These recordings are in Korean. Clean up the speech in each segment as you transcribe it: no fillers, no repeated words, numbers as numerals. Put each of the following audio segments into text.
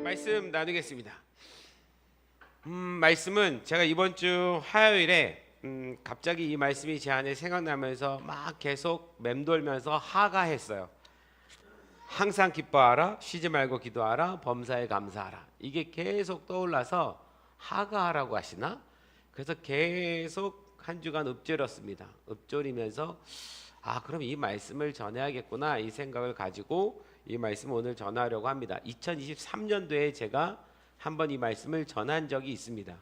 말씀 나누겠습니다. 말씀은 제가 이번 주 화요일에 갑자기 이 말씀이 제 안에 생각나면서 막 계속 맴돌면서 하가했어요. 항상 기뻐하라, 쉬지 말고 기도하라, 범사에 감사하라. 이게 계속 떠올라서 하가하라고 하시나? 그래서 계속 한 주간 읊조렸습니다. 읊조리면서 그럼 이 말씀을 전해야겠구나 이 생각을 가지고 이 말씀을 오늘 전하려고 합니다. 2023년도에 제가 한번 이 말씀을 전한 적이 있습니다.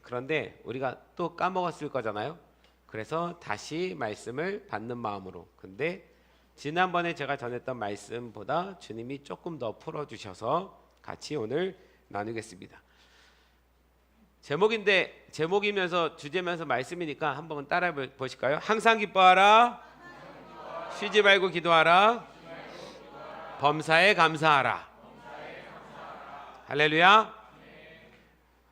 그런데 우리가 또 까먹었을 거잖아요. 그래서 다시 말씀을 받는 마음으로. 근데 지난번에 제가 전했던 말씀보다 주님이 조금 더 풀어주셔서 같이 오늘 나누겠습니다. 제목이면서 주제면서 말씀이니까 한번 따라 보실까요? 항상 기뻐하라, 쉬지 말고 기도하라, 범사에 감사하라. 할렐루야.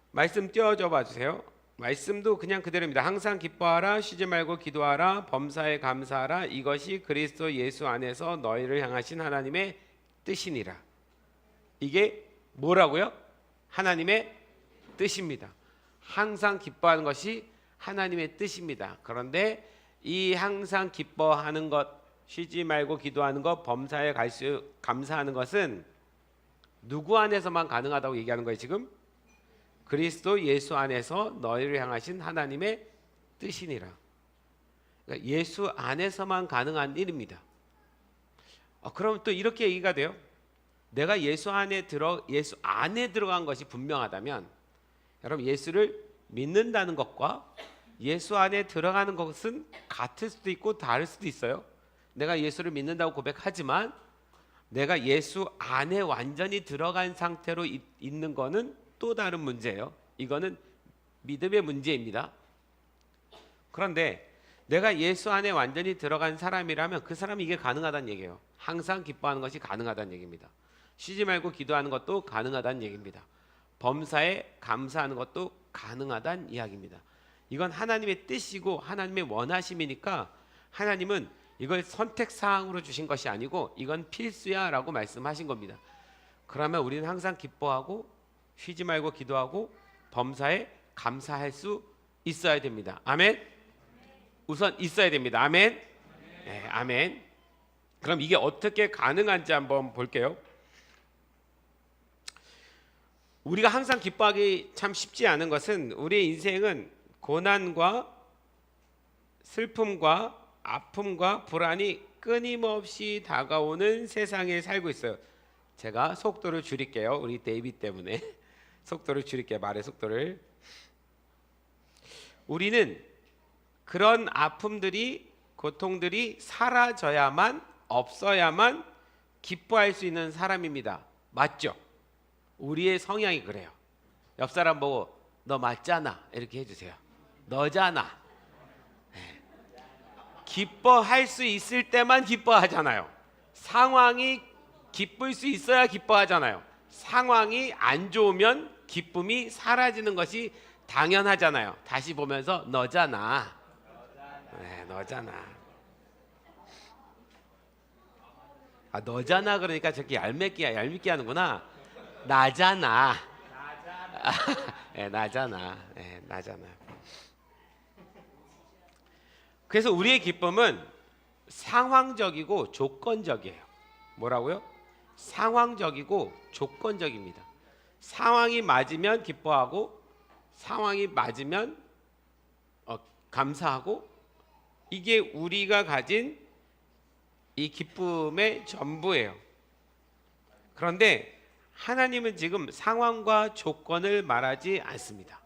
말씀 띄워줘 봐주세요. 말씀도 그냥 그대로입니다. 항상 기뻐하라, 쉬지 말고 기도하라, 범사에 감사하라. 이것이 그리스도 예수 안에서 너희를 향하신 하나님의 뜻이니라. 이게 뭐라고요? 하나님의 뜻입니다. 항상 기뻐하는 것이 하나님의 뜻입니다. 그런데 이 항상 기뻐하는 것, 쉬지 말고 기도하는 것, 범사에 감사하는 것은 누구 안에서만 가능하다고 얘기하는 거예요 지금? 그리스도 예수 안에서 너희를 향하신 하나님의 뜻이니라. 그러니까 예수 안에서만 가능한 일입니다. 그럼 또 이렇게 얘기가 돼요. 내가 예수 안에 들어간 것이 분명하다면, 여러분 예수를 믿는다는 것과 예수 안에 들어가는 것은 같을 수도 있고 다를 수도 있어요. 내가 예수를 믿는다고 고백하지만 내가 예수 안에 완전히 들어간 상태로 있는 거는 또 다른 문제예요. 이거는 믿음의 문제입니다. 그런데 내가 예수 안에 완전히 들어간 사람이라면 그 사람이 이게 가능하다는 얘기예요. 항상 기뻐하는 것이 가능하다는 얘기입니다. 쉬지 말고 기도하는 것도 가능하다는 얘기입니다. 범사에 감사하는 것도 가능하다는 이야기입니다. 이건 하나님의 뜻이고 하나님의 원하심이니까 하나님은 이걸 선택사항으로 주신 것이 아니고 이건 필수야 라고 말씀하신 겁니다. 그러면 우리는 항상 기뻐하고 쉬지 말고 기도하고 범사에 감사할 수 있어야 됩니다. 아멘. 우선 있어야 됩니다. 아멘. 네, 아멘. 그럼 이게 어떻게 가능한지 한번 볼게요. 우리가 항상 기뻐하기 참 쉽지 않은 것은 우리의 인생은 고난과 슬픔과 아픔과 불안이 끊임없이 다가오는 세상에 살고 있어요. 제가 속도를 줄일게요. 우리 데이비 때문에 속도를 줄일게요. 말의 속도를. 우리는 그런 아픔들이, 고통들이 사라져야만, 없어야만 기뻐할 수 있는 사람입니다. 맞죠? 우리의 성향이 그래요. 옆 사람 보고 너 맞잖아 이렇게 해주세요. 너잖아. 기뻐할 수 있을 때만 기뻐하잖아요. 상황이 기쁠 수 있어야 기뻐하잖아요. 상황이 안 좋으면 기쁨이 사라지는 것이 당연하잖아요. 다시 보면서 너잖아. 네, 너잖아. 너잖아 그러니까 저렇게 얄밉게 하는구나. 나잖아. 네, 나잖아. 네, 나잖아. 그래서 우리의 기쁨은 상황적이고 조건적이에요. 뭐라고요? 상황적이고 조건적입니다. 상황이 맞으면 기뻐하고 상황이 맞으면 감사하고, 이게 우리가 가진 이 기쁨의 전부예요. 그런데 하나님은 지금 상황과 조건을 말하지 않습니다.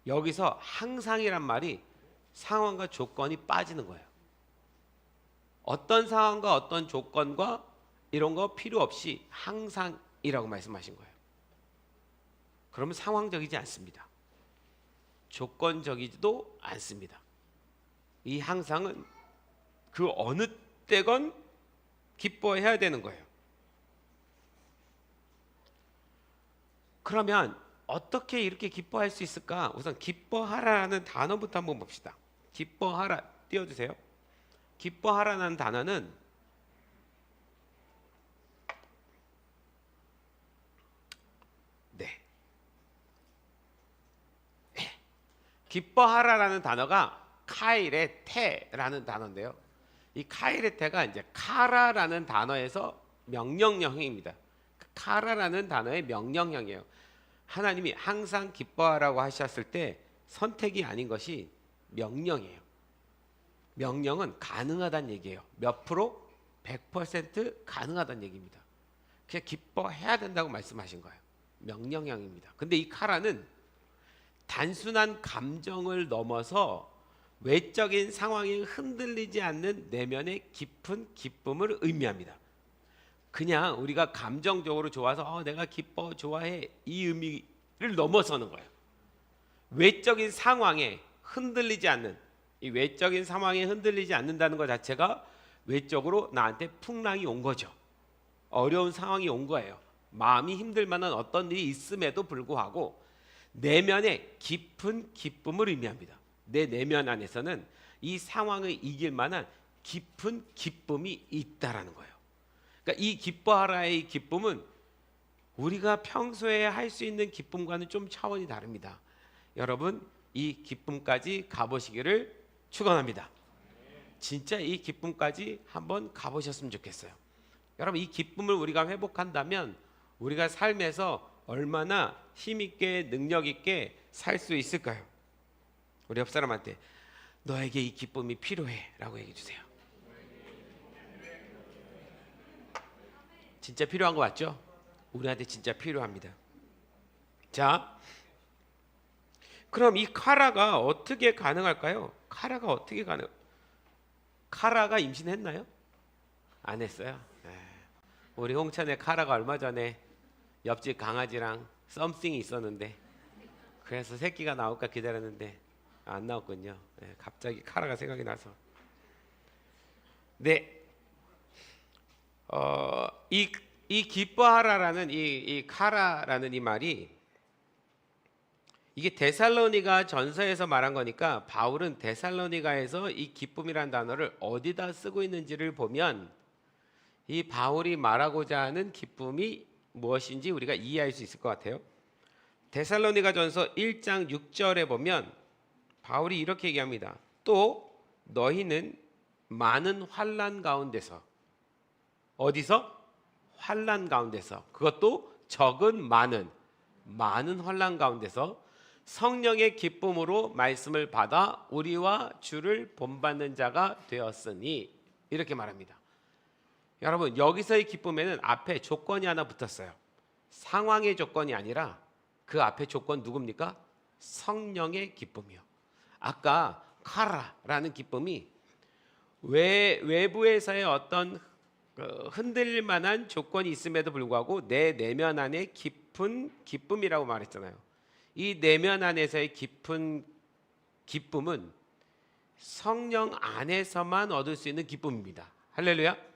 여기서 항상이란 말이 상황과 조건이 빠지는 거예요. 어떤 상황과 어떤 조건과 이런 거 필요 없이 항상이라고 말씀하신 거예요. 그러면 상황적이지 않습니다. 조건적이지도 않습니다. 이 항상은 그 어느 때건 기뻐해야 되는 거예요. 그러면 어떻게 이렇게 기뻐할 수 있을까? 우선 기뻐하라는 단어부터 한번 봅시다. 기뻐하라 띄워주세요. 기뻐하라는 단어는 기뻐하라라는 단어가 카이레테라는 단어인데요. 이 카이레테가 이제 카라라는 단어에서 명령형입니다. 카라라는 단어의 명령형이에요. 하나님이 항상 기뻐하라고 하셨을 때 선택이 아닌 것이 명령이에요. 명령은 가능하다는 얘기예요. 몇 프로? 100% 가능하다는 얘기입니다. 그냥 기뻐해야 된다고 말씀하신 거예요. 명령형입니다. 근데 이 카라는 단순한 감정을 넘어서 외적인 상황에 흔들리지 않는 내면의 깊은 기쁨을 의미합니다. 그냥 우리가 감정적으로 좋아서 내가 기뻐 좋아해 이 의미를 넘어서는 거예요. 외적인 상황에 흔들리지 않는, 이 외적인 상황에 흔들리지 않는다는 것 자체가 외적으로 나한테 풍랑이 온 거죠. 어려운 상황이 온 거예요. 마음이 힘들 만한 어떤 일이 있음에도 불구하고 내면의 깊은 기쁨을 의미합니다. 내 내면 안에서는 이 상황을 이길 만한 깊은 기쁨이 있다라는 거예요. 그러니까 이 기뻐하라의 이 기쁨은 우리가 평소에 할 수 있는 기쁨과는 좀 차원이 다릅니다. 여러분, 이 기쁨까지 가보시기를 축원합니다. 진짜 이 기쁨까지 한번 가보셨으면 좋겠어요. 여러분, 이 기쁨을 우리가 회복한다면 우리가 삶에서 얼마나 힘있게 능력있게 살 수 있을까요? 우리 옆 사람한테 너에게 이 기쁨이 필요해 라고 얘기해 주세요. 진짜 필요한 거 맞죠? 우리한테 진짜 필요합니다. 자, 그럼 이 카라가 어떻게 가능할까요? 카라가 어떻게 가능? 카라가 임신했나요? 안 했어요. 우리 홍천에 카라가 얼마 전에 옆집 강아지랑 썸씽이 있었는데 그래서 새끼가 나올까 기다렸는데 안 나왔군요. 갑자기 카라가 생각이 나서. 네, 이 기뻐하라라는 이 카라라는 이 말이 이게 데살로니가 전서에서 말한 거니까 바울은 데살로니가에서 이 기쁨이라는 단어를 어디다 쓰고 있는지를 보면 이 바울이 말하고자 하는 기쁨이 무엇인지 우리가 이해할 수 있을 것 같아요. 데살로니가 전서 1장 6절에 보면 바울이 이렇게 얘기합니다. 또 너희는 많은 환난 가운데서, 어디서? 환난 가운데서, 그것도 적은 많은 환난 가운데서 성령의 기쁨으로 말씀을 받아 우리와 주를 본받는 자가 되었으니, 이렇게 말합니다. 여러분, 여기서의 기쁨에는 앞에 조건이 하나 붙었어요. 상황의 조건이 아니라 그 앞에 조건 누굽니까? 성령의 기쁨이요. 아까 카라라는 기쁨이 외부에서의 어떤 흔들릴 만한 조건이 있음에도 불구하고 내 내면 안에 깊은 기쁨이라고 말했잖아요. 이 내면 안에서의 깊은 기쁨은 성령 안에서만 얻을 수 있는 기쁨입니다. 할렐루야.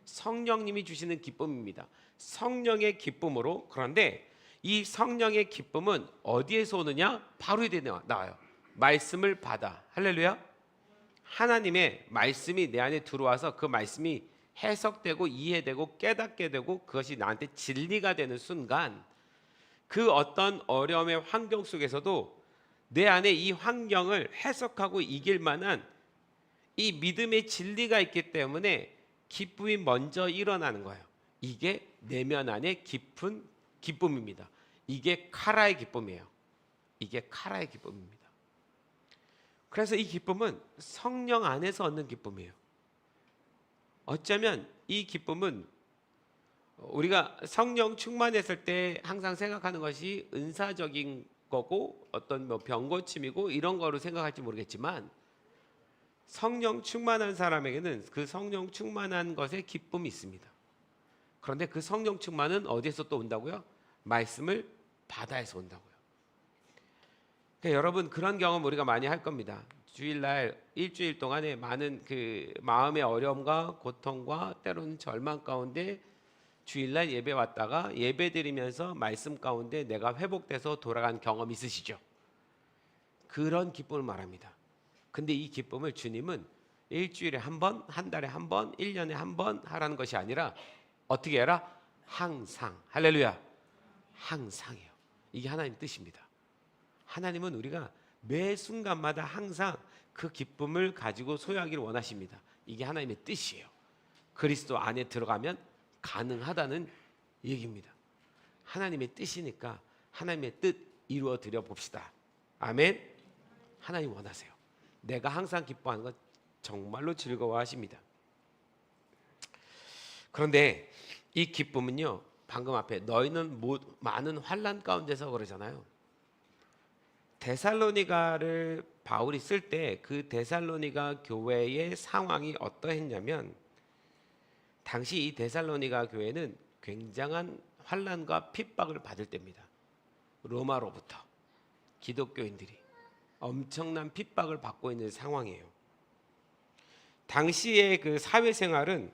성령님이 주시는 기쁨입니다. 성령의 기쁨으로. 그런데 이 성령의 기쁨은 어디에서 오느냐? 바로 이제 나와요. 말씀을 받아. 할렐루야. 하나님의 말씀이 내 안에 들어와서 그 말씀이 해석되고 이해되고 깨닫게 되고 그것이 나한테 진리가 되는 순간, 그 어떤 어려움의 환경 속에서도 내 안에 이 환경을 해석하고 이길 만한 이 믿음의 진리가 있기 때문에 기쁨이 먼저 일어나는 거예요. 이게 내면 안에 깊은 기쁨입니다. 이게 카라의 기쁨이에요. 이게 카라의 기쁨입니다. 그래서 이 기쁨은 성령 안에서 얻는 기쁨이에요. 어쩌면 이 기쁨은 우리가 성령 충만했을 때 항상 생각하는 것이 은사적인 거고 어떤 병고침이고 이런 거로 생각할지 모르겠지만, 성령 충만한 사람에게는 그 성령 충만한 것에 기쁨이 있습니다. 그런데 그 성령 충만은 어디에서 또 온다고요? 말씀을 받아서 온다고요. 그러니까 여러분, 그런 경험 우리가 많이 할 겁니다. 주일날 일주일 동안에 많은 그 마음의 어려움과 고통과 때로는 절망 가운데 주일날 예배 왔다가 예배 드리면서 말씀 가운데 내가 회복돼서 돌아간 경험 있으시죠? 그런 기쁨을 말합니다. 근데 이 기쁨을 주님은 일주일에 한 번, 한 달에 한 번, 1년에 한 번 하라는 것이 아니라 어떻게 해라? 항상. 할렐루야. 항상이에요. 이게 하나님 뜻입니다. 하나님은 우리가 매 순간마다 항상 그 기쁨을 가지고 소유하기를 원하십니다. 이게 하나님의 뜻이에요. 그리스도 안에 들어가면 가능하다는 얘기입니다. 하나님의 뜻이니까 하나님의 뜻 이루어 드려 봅시다. 아멘. 하나님 원하세요. 내가 항상 기뻐하는 것 정말로 즐거워하십니다. 그런데 이 기쁨은요, 방금 앞에 너희는 많은 환난 가운데서 그러잖아요. 데살로니가를 바울이 쓸 때 그 데살로니가 교회의 상황이 어떠했냐면, 당시 이 데살로니가 교회는 굉장한 환난과 핍박을 받을 때입니다. 로마로부터 기독교인들이 엄청난 핍박을 받고 있는 상황이에요. 당시의 그 사회생활은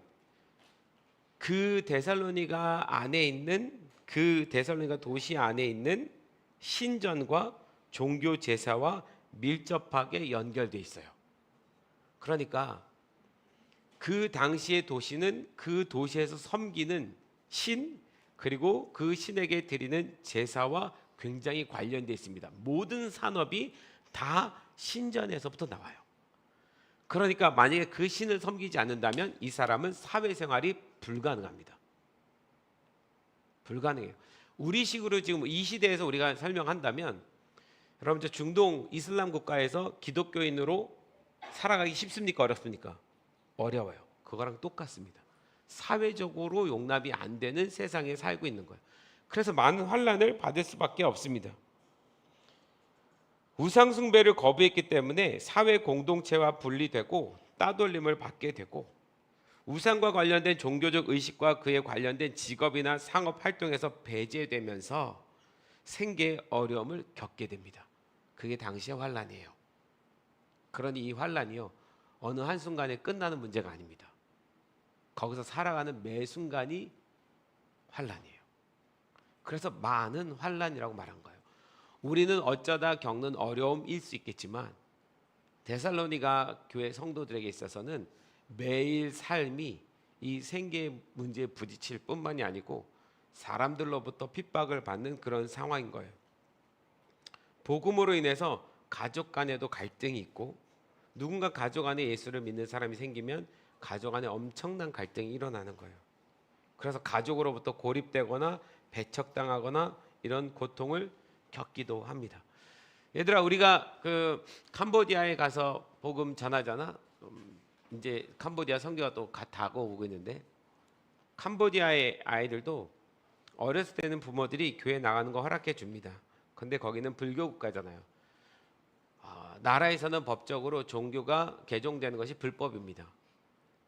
그 데살로니가 안에 있는, 그 데살로니가 도시 안에 있는 신전과 종교 제사와 밀접하게 연결되어 있어요. 그러니까 그 당시의 도시는 그 도시에서 섬기는 신, 그리고 그 신에게 드리는 제사와 굉장히 관련되어 있습니다. 모든 산업이 다 신전에서부터 나와요. 그러니까 만약에 그 신을 섬기지 않는다면 이 사람은 사회생활이 불가능합니다. 불가능해요. 우리식으로 지금 이 시대에서 우리가 설명한다면, 여러분 저 중동 이슬람 국가에서 기독교인으로 살아가기 쉽습니까? 어렵습니까? 어려워요. 그거랑 똑같습니다. 사회적으로 용납이 안 되는 세상에 살고 있는 거예요. 그래서 많은 환난을 받을 수밖에 없습니다. 우상 숭배를 거부했기 때문에 사회 공동체와 분리되고 따돌림을 받게 되고, 우상과 관련된 종교적 의식과 그에 관련된 직업이나 상업 활동에서 배제되면서 생계에 어려움을 겪게 됩니다. 그게 당시의 환난이에요. 그러니 이 환난이요, 어느 한순간에 끝나는 문제가 아닙니다. 거기서 살아가는 매 순간이 환난이에요. 그래서 많은 환난이라고 말한 거예요. 우리는 어쩌다 겪는 어려움일 수 있겠지만 데살로니가 교회 성도들에게 있어서는 매일 삶이 이 생계 문제에 부딪힐 뿐만이 아니고 사람들로부터 핍박을 받는 그런 상황인 거예요. 복음으로 인해서 가족 간에도 갈등이 있고, 누군가 가족 안에 예수를 믿는 사람이 생기면 가족 안에 엄청난 갈등이 일어나는 거예요. 그래서 가족으로부터 고립되거나 배척당하거나 이런 고통을 겪기도 합니다. 얘들아, 우리가 그 캄보디아에 가서 복음 전하잖아. 이제 캄보디아 선교가 또 다가오고 오고 있는데, 캄보디아의 아이들도 어렸을 때는 부모들이 교회 나가는 거 허락해 줍니다. 근데 거기는 불교 국가잖아요. 나라에서는 법적으로 종교가 개종되는 것이 불법입니다.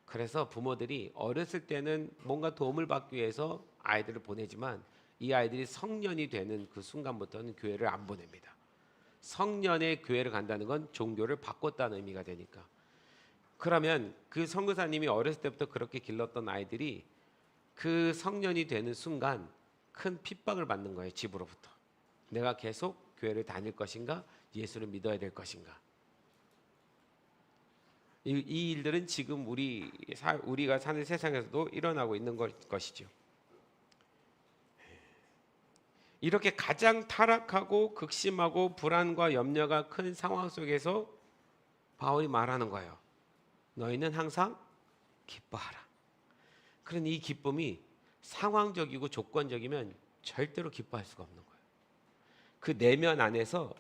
그래서 부모들이 어렸을 때는 뭔가 도움을 받기 위해서 아이들을 보내지만 이 아이들이 성년이 되는 그 순간부터는 교회를 안 보냅니다. 성년의 교회를 간다는 건 종교를 바꿨다는 의미가 되니까. 그러면 그 선교사님이 어렸을 때부터 그렇게 길렀던 아이들이 그 성년이 되는 순간 큰 핍박을 받는 거예요. 집으로부터. 내가 계속 교회를 다닐 것인가, 예수를 믿어야 될 것인가. 이 일들은 지금 우리가 사는 세상에서도 일어나고 있는 것이죠. 이렇게 가장 타락하고 극심하고 불안과 염려가 큰 상황 속에서 바울이 말하는 거예요. 너희는 항상 기뻐하라. 그런 이 기쁨이 상황적이고 조건적이면 절대로 기뻐할 수가 없는 거예요. 그 내면 안에서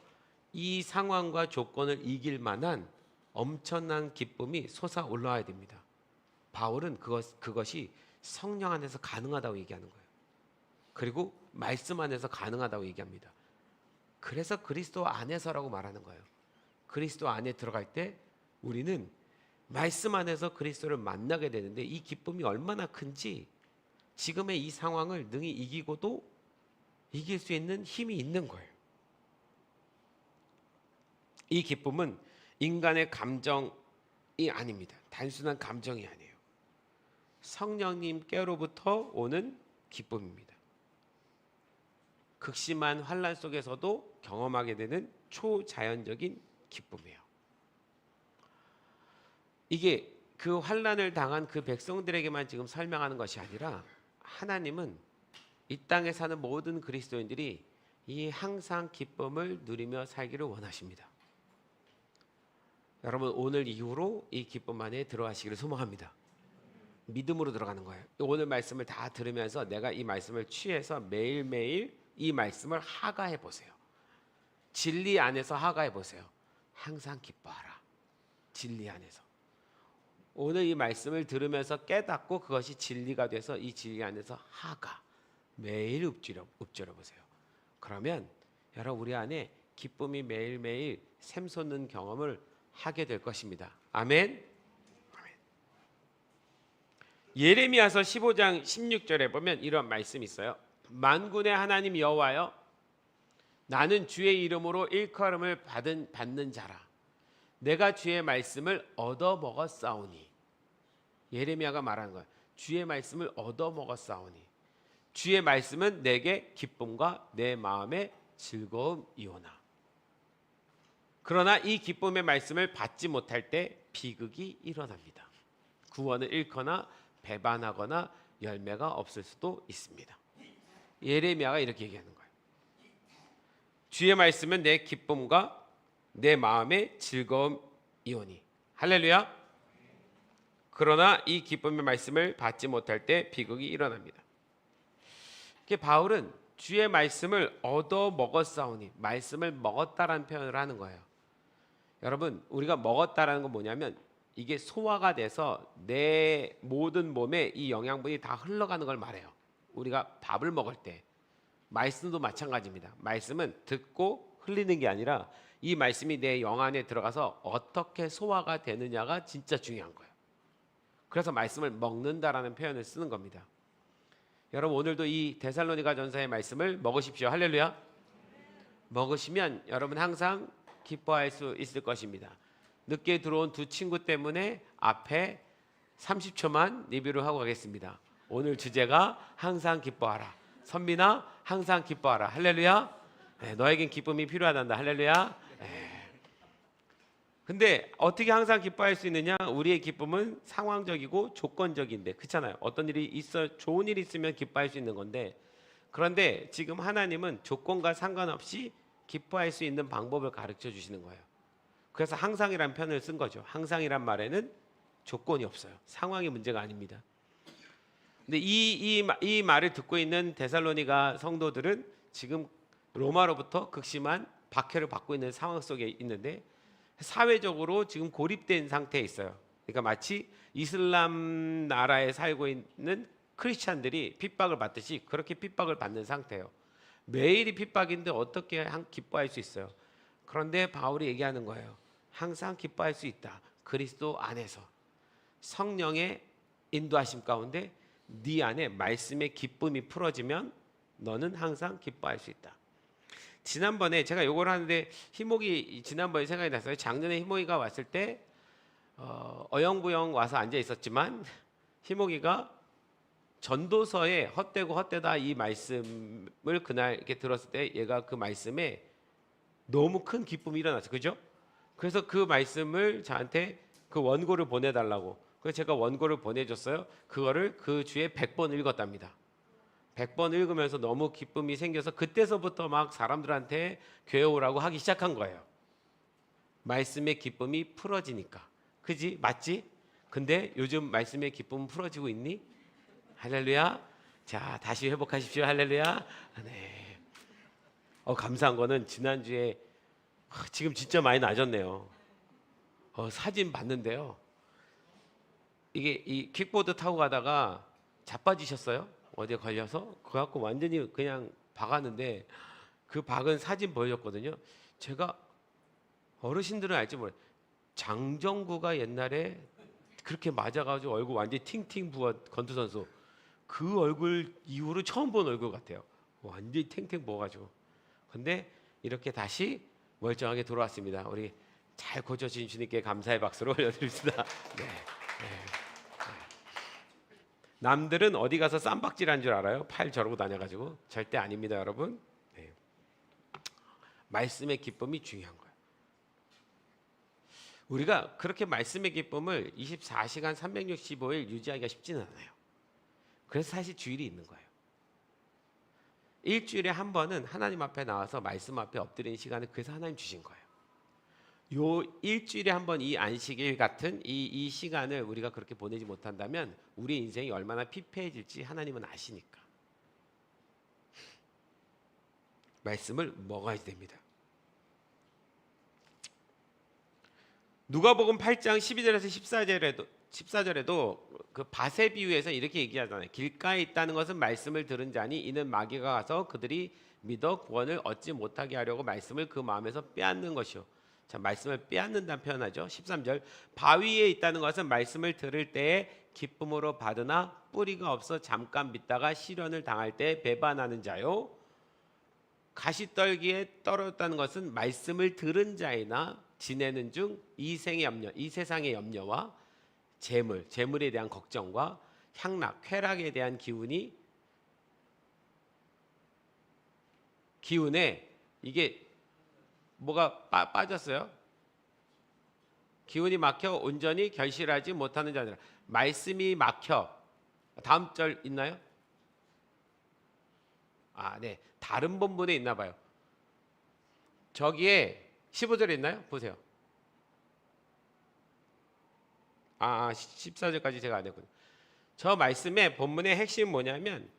이 상황과 조건을 이길 만한 엄청난 기쁨이 솟아 올라와야 됩니다. 바울은 그것이 성령 안에서 가능하다고 얘기하는 거예요. 그리고 말씀 안에서 가능하다고 얘기합니다. 그래서 그리스도 안에서라고 말하는 거예요. 그리스도 안에 들어갈 때 우리는 말씀 안에서 그리스도를 만나게 되는데, 이 기쁨이 얼마나 큰지 지금의 이 상황을 능히 이기고도 이길 수 있는 힘이 있는 거예요. 이 기쁨은 인간의 감정이 아닙니다. 단순한 감정이 아니에요. 성령님께로부터 오는 기쁨입니다. 극심한 환난 속에서도 경험하게 되는 초자연적인 기쁨이에요. 이게 그 환난을 당한 그 백성들에게만 지금 설명하는 것이 아니라, 하나님은 이 땅에 사는 모든 그리스도인들이 이 항상 기쁨을 누리며 살기를 원하십니다. 여러분 오늘 이후로 이 기쁨 안에 들어가시기를 소망합니다. 믿음으로 들어가는 거예요. 오늘 말씀을 다 들으면서 내가 이 말씀을 취해서 매일매일 이 말씀을 하가해 보세요. 진리 안에서 하가해 보세요. 항상 기뻐하라. 진리 안에서. 오늘 이 말씀을 들으면서 깨닫고 그것이 진리가 돼서 이 진리 안에서 하가 매일 읊조려 보세요. 그러면 여러분 우리 안에 기쁨이 매일매일 샘솟는 경험을 하게 될 것입니다. 아멘. 예레미야서 15장 16절에 보면 이런 말씀이 있어요. 만군의 하나님 여호와여, 나는 주의 이름으로 일컬음을 받는 자라. 내가 주의 말씀을 얻어 먹었사오니. 예레미야가 말하는 거예요. 주의 말씀을 얻어 먹었사오니. 주의 말씀은 내게 기쁨과 내 마음의 즐거움이오나. 그러나 이 기쁨의 말씀을 받지 못할 때 비극이 일어납니다. 구원을 잃거나 배반하거나 열매가 없을 수도 있습니다. 예레미야가 이렇게 얘기하는 거예요. 주의 말씀은 내 기쁨과 내 마음의 즐거움이오니. 할렐루야. 그러나 이 기쁨의 말씀을 받지 못할 때 비극이 일어납니다. 바울은 주의 말씀을 얻어 먹었사오니, 말씀을 먹었다라는 표현을 하는 거예요. 여러분 우리가 먹었다라는 건 뭐냐면 이게 소화가 돼서 내 모든 몸에 이 영양분이 다 흘러가는 걸 말해요. 우리가 밥을 먹을 때 말씀도 마찬가지입니다. 말씀은 듣고 흘리는 게 아니라 이 말씀이 내 영 안에 들어가서 어떻게 소화가 되느냐가 진짜 중요한 거예요. 그래서 말씀을 먹는다라는 표현을 쓰는 겁니다. 여러분 오늘도 이 데살로니가 전서의 말씀을 먹으십시오. 할렐루야. 먹으시면 여러분 항상 기뻐할 수 있을 것입니다. 늦게 들어온 두 친구 때문에 앞에 30초만 리뷰를 하고 가겠습니다. 오늘 주제가 항상 기뻐하라. 선민아 항상 기뻐하라. 할렐루야. 네, 너에겐 기쁨이 필요하단다. 할렐루야. 네. 근데 어떻게 항상 기뻐할 수 있느냐? 우리의 기쁨은 상황적이고 조건적인데, 그렇잖아요. 어떤 일이 있어, 좋은 일이 있으면 기뻐할 수 있는 건데, 그런데 지금 하나님은 조건과 상관없이 기뻐할 수 있는 방법을 가르쳐 주시는 거예요. 그래서 항상이란 표현을 쓴 거죠. 항상이란 말에는 조건이 없어요. 상황이 문제가 아닙니다. 근데 이 말을 듣고 있는 데살로니가 성도들은 지금 로마로부터 극심한 박해를 받고 있는 상황 속에 있는데 사회적으로 지금 고립된 상태에 있어요. 그러니까 마치 이슬람 나라에 살고 있는 크리스찬들이 핍박을 받듯이 그렇게 핍박을 받는 상태예요. 매일이 핍박인데 어떻게 기뻐할 수 있어요? 그런데 바울이 얘기하는 거예요. 항상 기뻐할 수 있다. 그리스도 안에서 성령의 인도하심 가운데 네 안에 말씀의 기쁨이 풀어지면 너는 항상 기뻐할 수 있다. 지난번에 제가 요걸 하는데 희목이 지난번에 생각이 났어요. 작년에 희목이가 왔을 때 어영부영 와서 앉아 있었지만 희목이가 전도서에 헛되고 헛되다 이 말씀을 그날 이렇게 들었을 때 얘가 그 말씀에 너무 큰 기쁨이 일어났어요. 그죠? 그래서 그 말씀을 저한테 그 원고를 보내달라고. 그래서 제가 원고를 보내줬어요. 그거를 그 주에 100번 읽었답니다. 100번 읽으면서 너무 기쁨이 생겨서 그때서부터 막 사람들한테 교회 오라고 하기 시작한 거예요. 말씀의 기쁨이 풀어지니까. 그지? 맞지? 근데 요즘 말씀의 기쁨은 풀어지고 있니? 할렐루야. 자, 다시 회복하십시오. 할렐루야. 네. 감사한 거는 지난주에 지금 진짜 많이 나아졌네요. 사진 봤는데요. 이게 이 킥보드 타고 가다가 자빠지셨어요. 어디에 걸려서 그래갖고 완전히 그냥 박았는데 그 박은 사진 보여줬거든요. 제가 어르신들은 알지 몰라요. 장정구가 옛날에 그렇게 맞아가지고 얼굴 완전히 팅팅 부어 권투 선수 그 얼굴 이후로 처음 본 얼굴 같아요. 완전히 탱탱 부어가지고. 근데 이렇게 다시 멀쩡하게 돌아왔습니다. 우리 잘 고쳐주신 주님께 감사의 박수로 올려드립니다. 네. 남들은 어디 가서 쌈박질한 줄 알아요? 팔 저러고 다녀가지고. 절대 아닙니다, 여러분. 네. 말씀의 기쁨이 중요한 거예요. 우리가 그렇게 말씀의 기쁨을 24시간 365일 유지하기가 쉽지는 않아요. 그래서 사실 주일이 있는 거예요. 일주일에 한 번은 하나님 앞에 나와서 말씀 앞에 엎드리는 시간을 그래서 하나님 주신 거예요. 요 일주일에 한 번 이 안식일 같은 이 시간을 우리가 그렇게 보내지 못한다면 우리 인생이 얼마나 피폐해질지 하나님은 아시니까 말씀을 먹어야 됩니다. 누가복음 8장 12절에서 14절에도 그 밭의 비유에서 이렇게 얘기하잖아요. 길가에 있다는 것은 말씀을 들은 자니 이는 마귀가 가서 그들이 믿어 구원을 얻지 못하게 하려고 말씀을 그 마음에서 빼앗는 것이요. 자, 말씀을 빼앗는다는 표현하죠. 13절 바위에 있다는 것은 말씀을 들을 때에 기쁨으로 받으나 뿌리가 없어 잠깐 믿다가 시련을 당할 때 배반하는 자요. 가시떨기에 떨어졌다는 것은 말씀을 들은 자이나 지내는 중 이 세상의 염려와 재물에 대한 걱정과 향락, 쾌락에 대한 기운에 이게 뭐가 빠졌어요? 기운이 막혀 온전히 결실하지 못하는 자들. 말씀이 막혀. 다음 절 있나요? 네. 다른 본문에 있나 봐요. 저기에 15절에 있나요? 보세요. 14절까지 제가 안 했거든요. 저 말씀의 본문의 핵심이 뭐냐면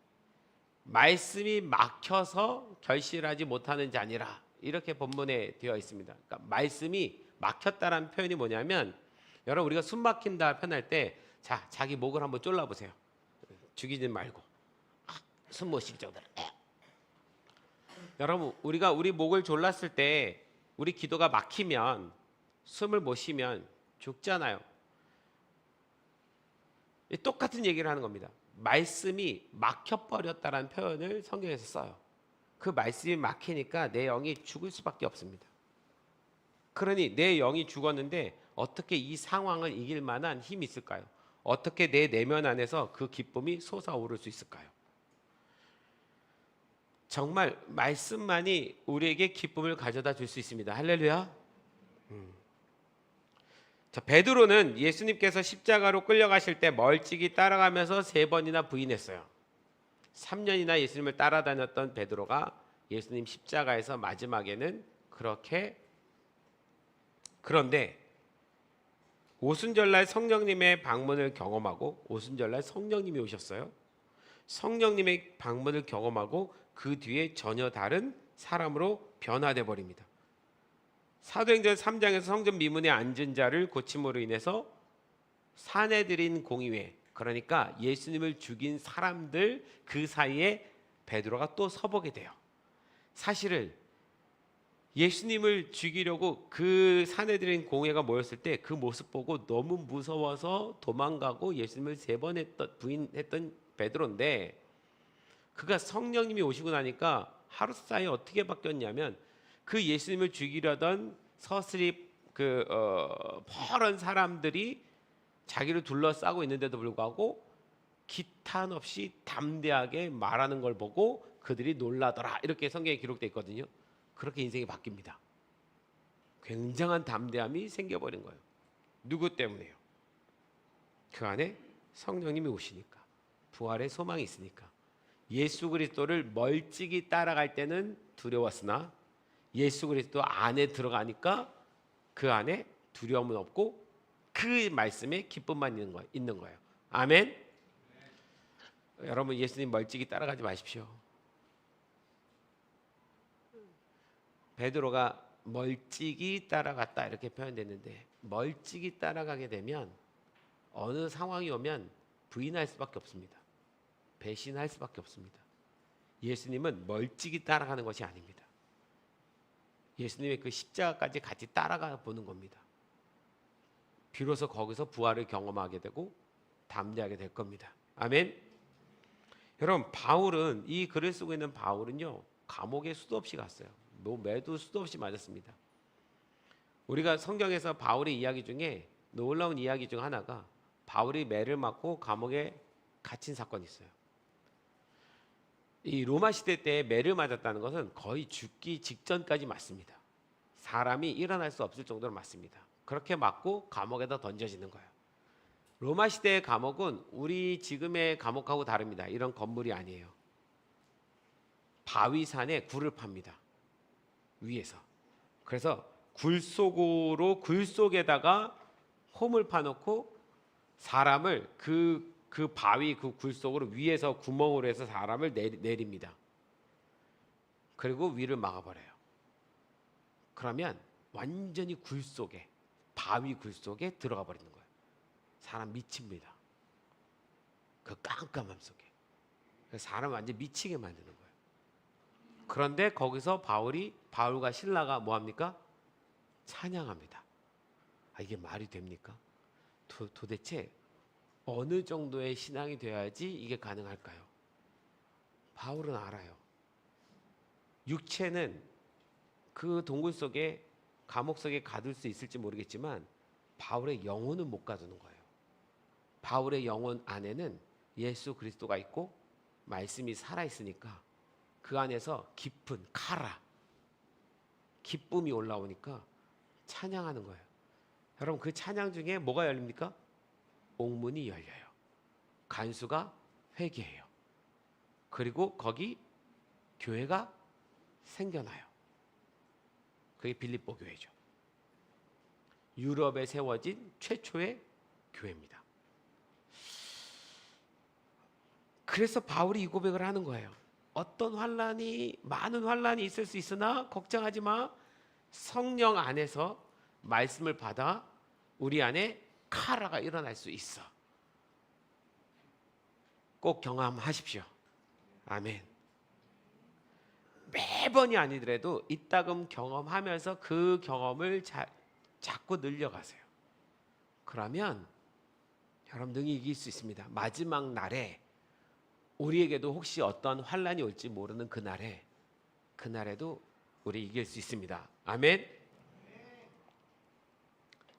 말씀이 막혀서 결실하지 못하는 자니라. 이렇게 본문에 되어 있습니다. 그러니까 말씀이 막혔다라는 표현이 뭐냐면 여러분 우리가 숨 막힌다 표현할 때 자기 목을 한번 졸라 보세요. 죽이지 말고 숨 못 쉬게 정도로. 여러분 우리가 우리 목을 졸랐을 때 우리 기도가 막히면 숨을 못 쉬면 죽잖아요. 똑같은 얘기를 하는 겁니다. 말씀이 막혀버렸다라는 표현을 성경에서 써요. 그 말씀이 막히니까 내 영이 죽을 수밖에 없습니다. 그러니 내 영이 죽었는데 어떻게 이 상황을 이길 만한 힘이 있을까요? 어떻게 내 내면 안에서 그 기쁨이 솟아오를 수 있을까요? 정말 말씀만이 우리에게 기쁨을 가져다 줄 수 있습니다. 할렐루야. 자, 베드로는 예수님께서 십자가로 끌려가실 때 멀찍이 따라가면서 3번이나 부인했어요. 3년이나 예수님을 따라다녔던 베드로가 예수님 십자가에서 마지막에는 그런데 오순절날 성령님의 방문을 경험하고 오순절날 성령님이 오셨어요. 성령님의 방문을 경험하고 그 뒤에 전혀 다른 사람으로 변화돼 버립니다. 사도행전 3장에서 성전 미문에 앉은 자를 고침으로 인해서 사내들인 공의회, 그러니까 예수님을 죽인 사람들 그 사이에 베드로가 또 서보게 돼요. 사실은 예수님을 죽이려고 그 사내들인 공회가 모였을 때 그 모습 보고 너무 무서워서 도망가고 예수님을 3번 부인했던 베드로인데 그가 성령님이 오시고 나니까 하루 사이에 어떻게 바뀌었냐면 그 예수님을 죽이려던 서슬이 퍼런 사람들이 자기를 둘러싸고 있는데도 불구하고 기탄 없이 담대하게 말하는 걸 보고 그들이 놀라더라. 이렇게 성경에 기록되어 있거든요. 그렇게 인생이 바뀝니다. 굉장한 담대함이 생겨버린 거예요. 누구 때문에요? 그 안에 성령님이 오시니까, 부활의 소망이 있으니까. 예수 그리스도를 멀찍이 따라갈 때는 두려웠으나 예수 그리스도 안에 들어가니까 그 안에 두려움은 없고 그 말씀에 기쁨만 있는 거예요. 아멘. 여러분 예수님 멀찍이 따라가지 마십시오. 베드로가 멀찍이 따라갔다 이렇게 표현됐는데 멀찍이 따라가게 되면 어느 상황이 오면 부인할 수밖에 없습니다. 배신할 수밖에 없습니다. 예수님은 멀찍이 따라가는 것이 아닙니다. 예수님의 그 십자가까지 같이 따라가 보는 겁니다. 비로소 거기서 부활을 경험하게 되고 담대하게 될 겁니다. 아멘. 여러분 바울은 이 글을 쓰고 있는 바울은요 감옥에 수도 없이 갔어요. 매도 수도 없이 맞았습니다. 우리가 성경에서 바울의 이야기 중에 놀라운 이야기 중 하나가 바울이 매를 맞고 감옥에 갇힌 사건이 있어요. 이 로마 시대 때 매를 맞았다는 것은 거의 죽기 직전까지 맞습니다. 사람이 일어날 수 없을 정도로 맞습니다. 그렇게 맞고 감옥에다 던져지는 거예요. 로마 시대의 감옥은 우리 지금의 감옥하고 다릅니다. 이런 건물이 아니에요. 바위산에 굴을 팝니다. 위에서. 그래서 굴 속에다가 홈을 파놓고 사람을 그 바위 그 굴 속으로 위에서 구멍으로 해서 사람을 내립니다. 그리고 위를 막아버려요. 그러면 완전히 굴 속에 바위 굴 속에 들어가 버리는 거예요. 사람 미칩니다. 그 깜깜함 속에 사람 완전 미치게 만드는 거예요. 그런데 거기서 바울과 실라가 뭐 합니까? 찬양합니다. 이게 말이 됩니까? 도대체 어느 정도의 신앙이 돼야지 이게 가능할까요? 바울은 알아요. 육체는 그 동굴 속에 감옥 속에 가둘 수 있을지 모르겠지만 바울의 영혼은 못 가두는 거예요. 바울의 영혼 안에는 예수 그리스도가 있고 말씀이 살아있으니까 그 안에서 깊은 기쁨이 올라오니까 찬양하는 거예요. 여러분 그 찬양 중에 뭐가 열립니까? 옥문이 열려요. 간수가 회개해요. 그리고 거기 교회가 생겨나요. 그게 빌립보 교회죠. 유럽에 세워진 최초의 교회입니다. 그래서 바울이 이 고백을 하는 거예요. 많은 환란이 있을 수 있으나 걱정하지 마. 성령 안에서 말씀을 받아 우리 안에 카라가 일어날 수 있어. 꼭 경험하십시오. 아멘. 매번이 아니더라도 이따금 경험하면서 그 경험을 자꾸 늘려가세요. 그러면 여러분 능히 이길 수 있습니다. 마지막 날에 우리에게도 혹시 어떤 환란이 올지 모르는 그날에도 우리 이길 수 있습니다. 아멘.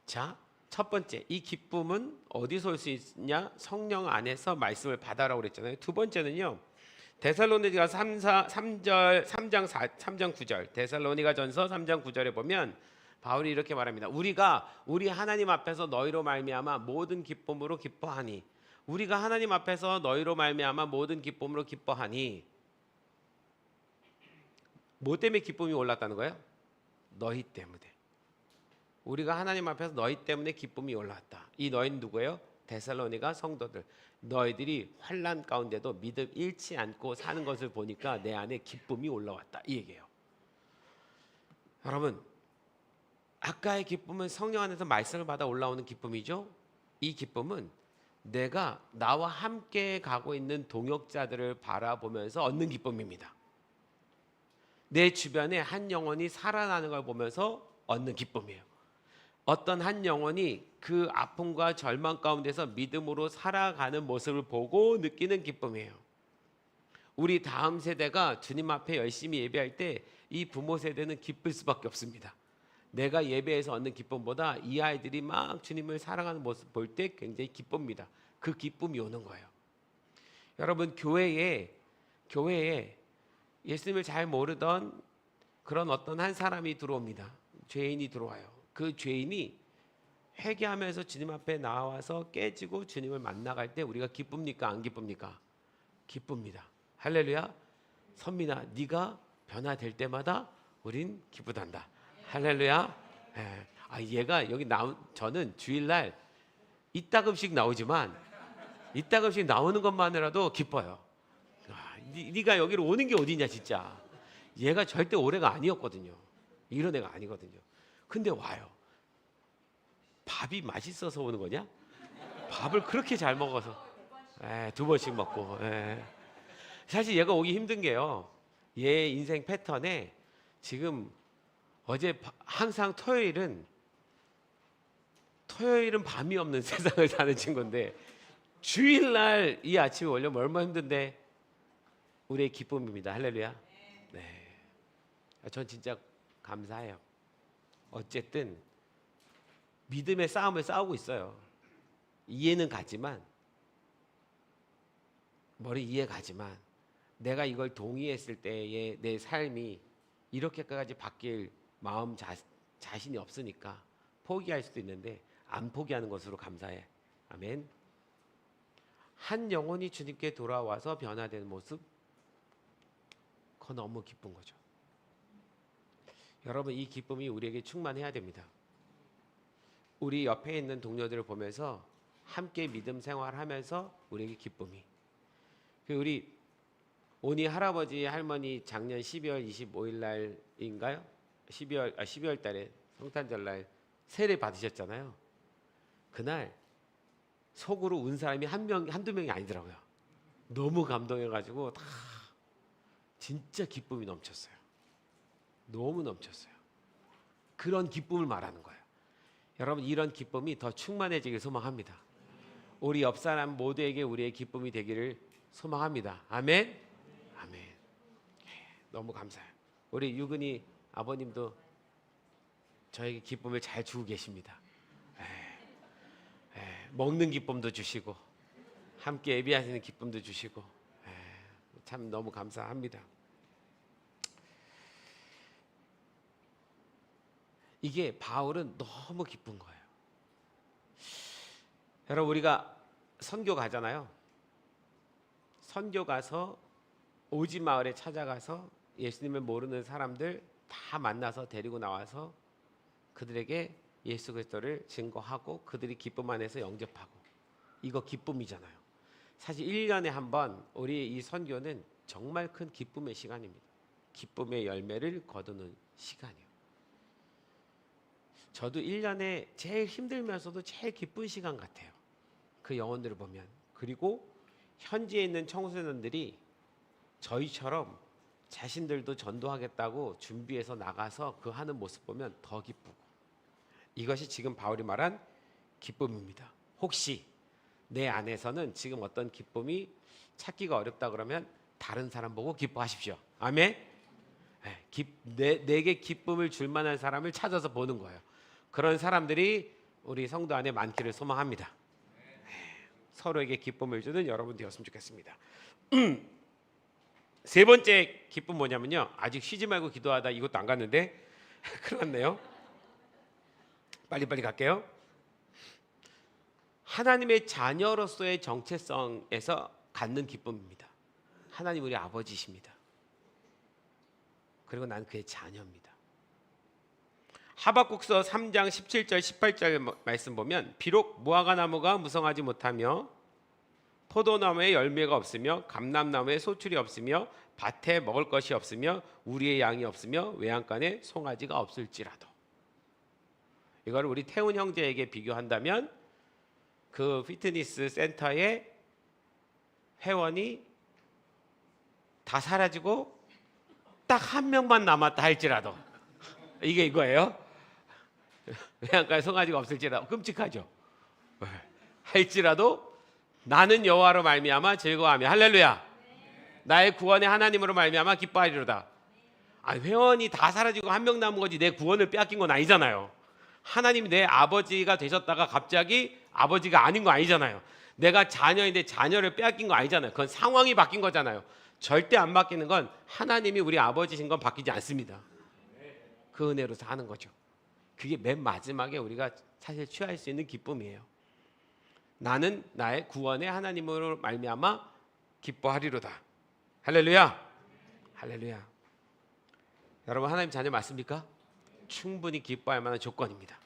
자, 첫 번째, 이 기쁨은 어디서 올 수 있냐? 성령 안에서 말씀을 받아라고 그랬잖아요. 두 번째는요. 데살로니가서 3장 9절. 데살로니가전서 3장 9절에 보면 바울이 이렇게 말합니다. 우리 하나님 앞에서 너희로 말미암아 모든 기쁨으로 기뻐하니. 우리가 하나님 앞에서 너희로 말미암아 모든 기쁨으로 기뻐하니. 뭐 때문에 기쁨이 올랐다는 거예요? 너희 때문에. 우리가 하나님 앞에서 너희 때문에 기쁨이 올라왔다. 이 너희는 누구예요? 데살로니가 성도들. 너희들이 환난 가운데도 믿음 잃지 않고 사는 것을 보니까 내 안에 기쁨이 올라왔다. 이 얘기예요. 여러분, 아까의 기쁨은 성령 안에서 말씀을 받아 올라오는 기쁨이죠. 이 기쁨은 내가 나와 함께 가고 있는 동역자들을 바라보면서 얻는 기쁨입니다. 내 주변에 한 영혼이 살아나는 걸 보면서 얻는 기쁨이에요. 어떤 한 영혼이 그 아픔과 절망 가운데서 믿음으로 살아가는 모습을 보고 느끼는 기쁨이에요. 우리 다음 세대가 주님 앞에 열심히 예배할 때 이 부모 세대는 기쁠 수밖에 없습니다. 내가 예배에서 얻는 기쁨보다 이 아이들이 막 주님을 사랑하는 모습 볼 때 굉장히 기쁩니다. 그 기쁨이 오는 거예요. 여러분 교회에 예수님을 잘 모르던 그런 어떤 한 사람이 들어옵니다. 죄인이 들어와요. 그 죄인이 회개하면서 주님 앞에 나와서 깨지고 주님을 만나갈 때 우리가 기쁩니까? 안 기쁩니까? 기쁩니다. 할렐루야. 선민아, 네가 변화될 때마다 우린 기쁘단다. 할렐루야. 얘가 여기 저는 주일날 이따금씩 나오지만 이따금씩 나오는 것만으로도 기뻐요. 네가 여기로 오는 게 어디냐 진짜. 얘가 절대 오래가 아니었거든요. 이런 애가 아니거든요. 근데 와요. 밥이 맛있어서 오는 거냐? 밥을 그렇게 잘 먹어서 2번씩 먹고. 사실 얘가 오기 힘든 게요. 얘 인생 패턴에 지금 어제 항상 토요일은 밤이 없는 세상을 사는 친구인데 주일날 이 아침에 오려면 얼마나 힘든데 우리의 기쁨입니다. 할렐루야. 네, 전 진짜 감사해요. 어쨌든 믿음의 싸움을 싸우고 있어요. 이해는 가지만 내가 이걸 동의했을 때의 내 삶이 이렇게까지 바뀔 마음 자신이 없으니까 포기할 수도 있는데 안 포기하는 것으로 감사해. 아멘. 한 영혼이 주님께 돌아와서 변화되는 모습, 그거 너무 기쁜 거죠. 여러분, 이 기쁨이 우리에게 충만해야 됩니다. 우리 옆에 있는 동료들을 보면서 함께 믿음 생활하면서 우리에게 기쁨이. 우리 오니 할아버지 할머니 작년 12월 25일 날인가요? 12월 달에 성탄절 날 세례 받으셨잖아요. 그날 속으로 운 사람이 한두 명이 아니더라고요. 너무 감동해가지고 다 진짜 기쁨이 넘쳤어요. 너무 넘쳤어요. 그런 기쁨을 말하는 거예요. 여러분, 이런 기쁨이 더 충만해지길 소망합니다. 우리 옆 사람 모두에게 우리의 기쁨이 되기를 소망합니다. 아멘. 아멘. 너무 감사해요. 우리 유근이 아버님도 저에게 기쁨을 잘 주고 계십니다. 먹는 기쁨도 주시고 함께 예배하시는 기쁨도 주시고 참 너무 감사합니다. 이게 바울은 너무 기쁜 거예요. 여러분, 우리가 선교 가잖아요. 선교 가서 오지 마을에 찾아가서 예수님을 모르는 사람들 다 만나서 데리고 나와서 그들에게 예수 그리스도를 증거하고 그들이 기쁨 안에서 영접하고, 이거 기쁨이잖아요. 사실 1년에 한 번 우리 이 선교는 정말 큰 기쁨의 시간입니다. 기쁨의 열매를 거두는 시간이에요. 저도 1년에 제일 힘들면서도 제일 기쁜 시간 같아요. 그 영혼들을 보면. 그리고 현지에 있는 청소년들이 저희처럼 자신들도 전도하겠다고 준비해서 나가서 그 하는 모습 보면 더 기쁘고, 이것이 지금 바울이 말한 기쁨입니다. 혹시 내 안에서는 지금 어떤 기쁨이 찾기가 어렵다 그러면 다른 사람 보고 기뻐하십시오. 아멘. 내게 기쁨을 줄 만한 사람을 찾아서 보는 거예요. 그런 사람들이 우리 성도 안에 많기를 소망합니다. 서로에게 기쁨을 주는 여러분 되었으면 좋겠습니다. 세 번째 기쁨 뭐냐면요, 아직 쉬지 말고 기도하다. 이것도 안 갔는데 큰일 났네요. 빨리빨리 갈게요. 하나님의 자녀로서의 정체성에서 갖는 기쁨입니다. 하나님 우리 아버지십니다. 그리고 난 그의 자녀입니다. 하박국서 3장 17절 18절 말씀 보면, 비록 무화과나무가 무성하지 못하며 포도나무에 열매가 없으며 감람나무에 소출이 없으며 밭에 먹을 것이 없으며 우리의 양이 없으며 외양간에 송아지가 없을지라도. 이걸 우리 태훈 형제에게 비교한다면 그 피트니스 센터의 회원이 다 사라지고 딱 한 명만 남았다 할지라도, 이게 이거예요. 외양간에 송아지가 없을지라도. 끔찍하죠. 할지라도 나는 여호와로 말미암아 즐거워하며, 할렐루야. 나의 구원의 하나님으로 말미암아 기뻐하리로다. 회원이 다 사라지고 한 명 남은 거지 내 구원을 빼앗긴 건 아니잖아요. 하나님이 내 아버지가 되셨다가 갑자기 아버지가 아닌 거 아니잖아요. 내가 자녀인데 자녀를 빼앗긴 거 아니잖아요. 그건 상황이 바뀐 거잖아요. 절대 안 바뀌는 건 하나님이 우리 아버지신 건 바뀌지 않습니다. 그 은혜로 사는 거죠. 그게 맨 마지막에 우리가 사실 취할 수 있는 기쁨이에요. 나는 나의 구원의 하나님으로 말미암아 기뻐하리로다. 할렐루야. 할렐루야. 여러분, 하나님 자녀 맞습니까? 충분히 기뻐할 만한 조건입니다.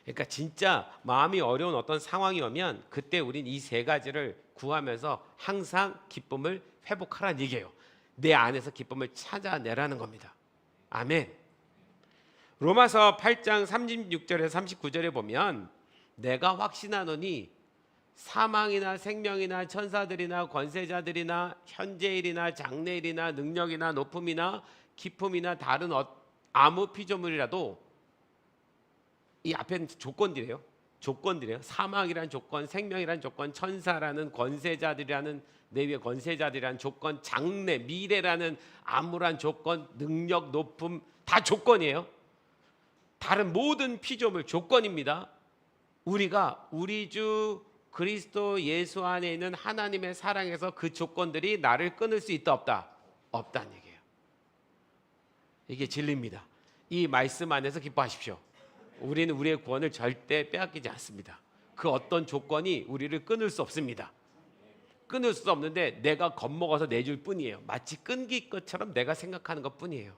그러니까 진짜 마음이 어려운 어떤 상황이 오면 그때 우린 이 세 가지를 구하면서 항상 기쁨을 회복하라는 얘기예요. 내 안에서 기쁨을 찾아내라는 겁니다. 아멘. 로마서 8장 36절에서 39절에 보면, 내가 확신하노니 사망이나 생명이나 천사들이나 권세자들이나 현재일이나 장래일이나 능력이나 높음이나 기품이나 다른 아무 피조물이라도, 이 앞에는 조건들이에요. 사망이란 조건, 생명이란 조건, 천사라는 권세자들이라는 내 위에 권세자들이라는 조건, 장래 미래라는 암울한 조건, 능력 높음, 다 조건이에요. 다른 모든 피조물 조건입니다. 우리가 우리 주 그리스도 예수 안에 있는 하나님의 사랑에서 그 조건들이 나를 끊을 수 있다 없다? 없다는 얘기예요. 이게 진리입니다. 이 말씀 안에서 기뻐하십시오. 우리는 우리의 구원을 절대 빼앗기지 않습니다. 그 어떤 조건이 우리를 끊을 수 없습니다. 끊을 수 없는데 내가 겁먹어서 내줄 뿐이에요. 마치 끊길 것처럼 내가 생각하는 것 뿐이에요.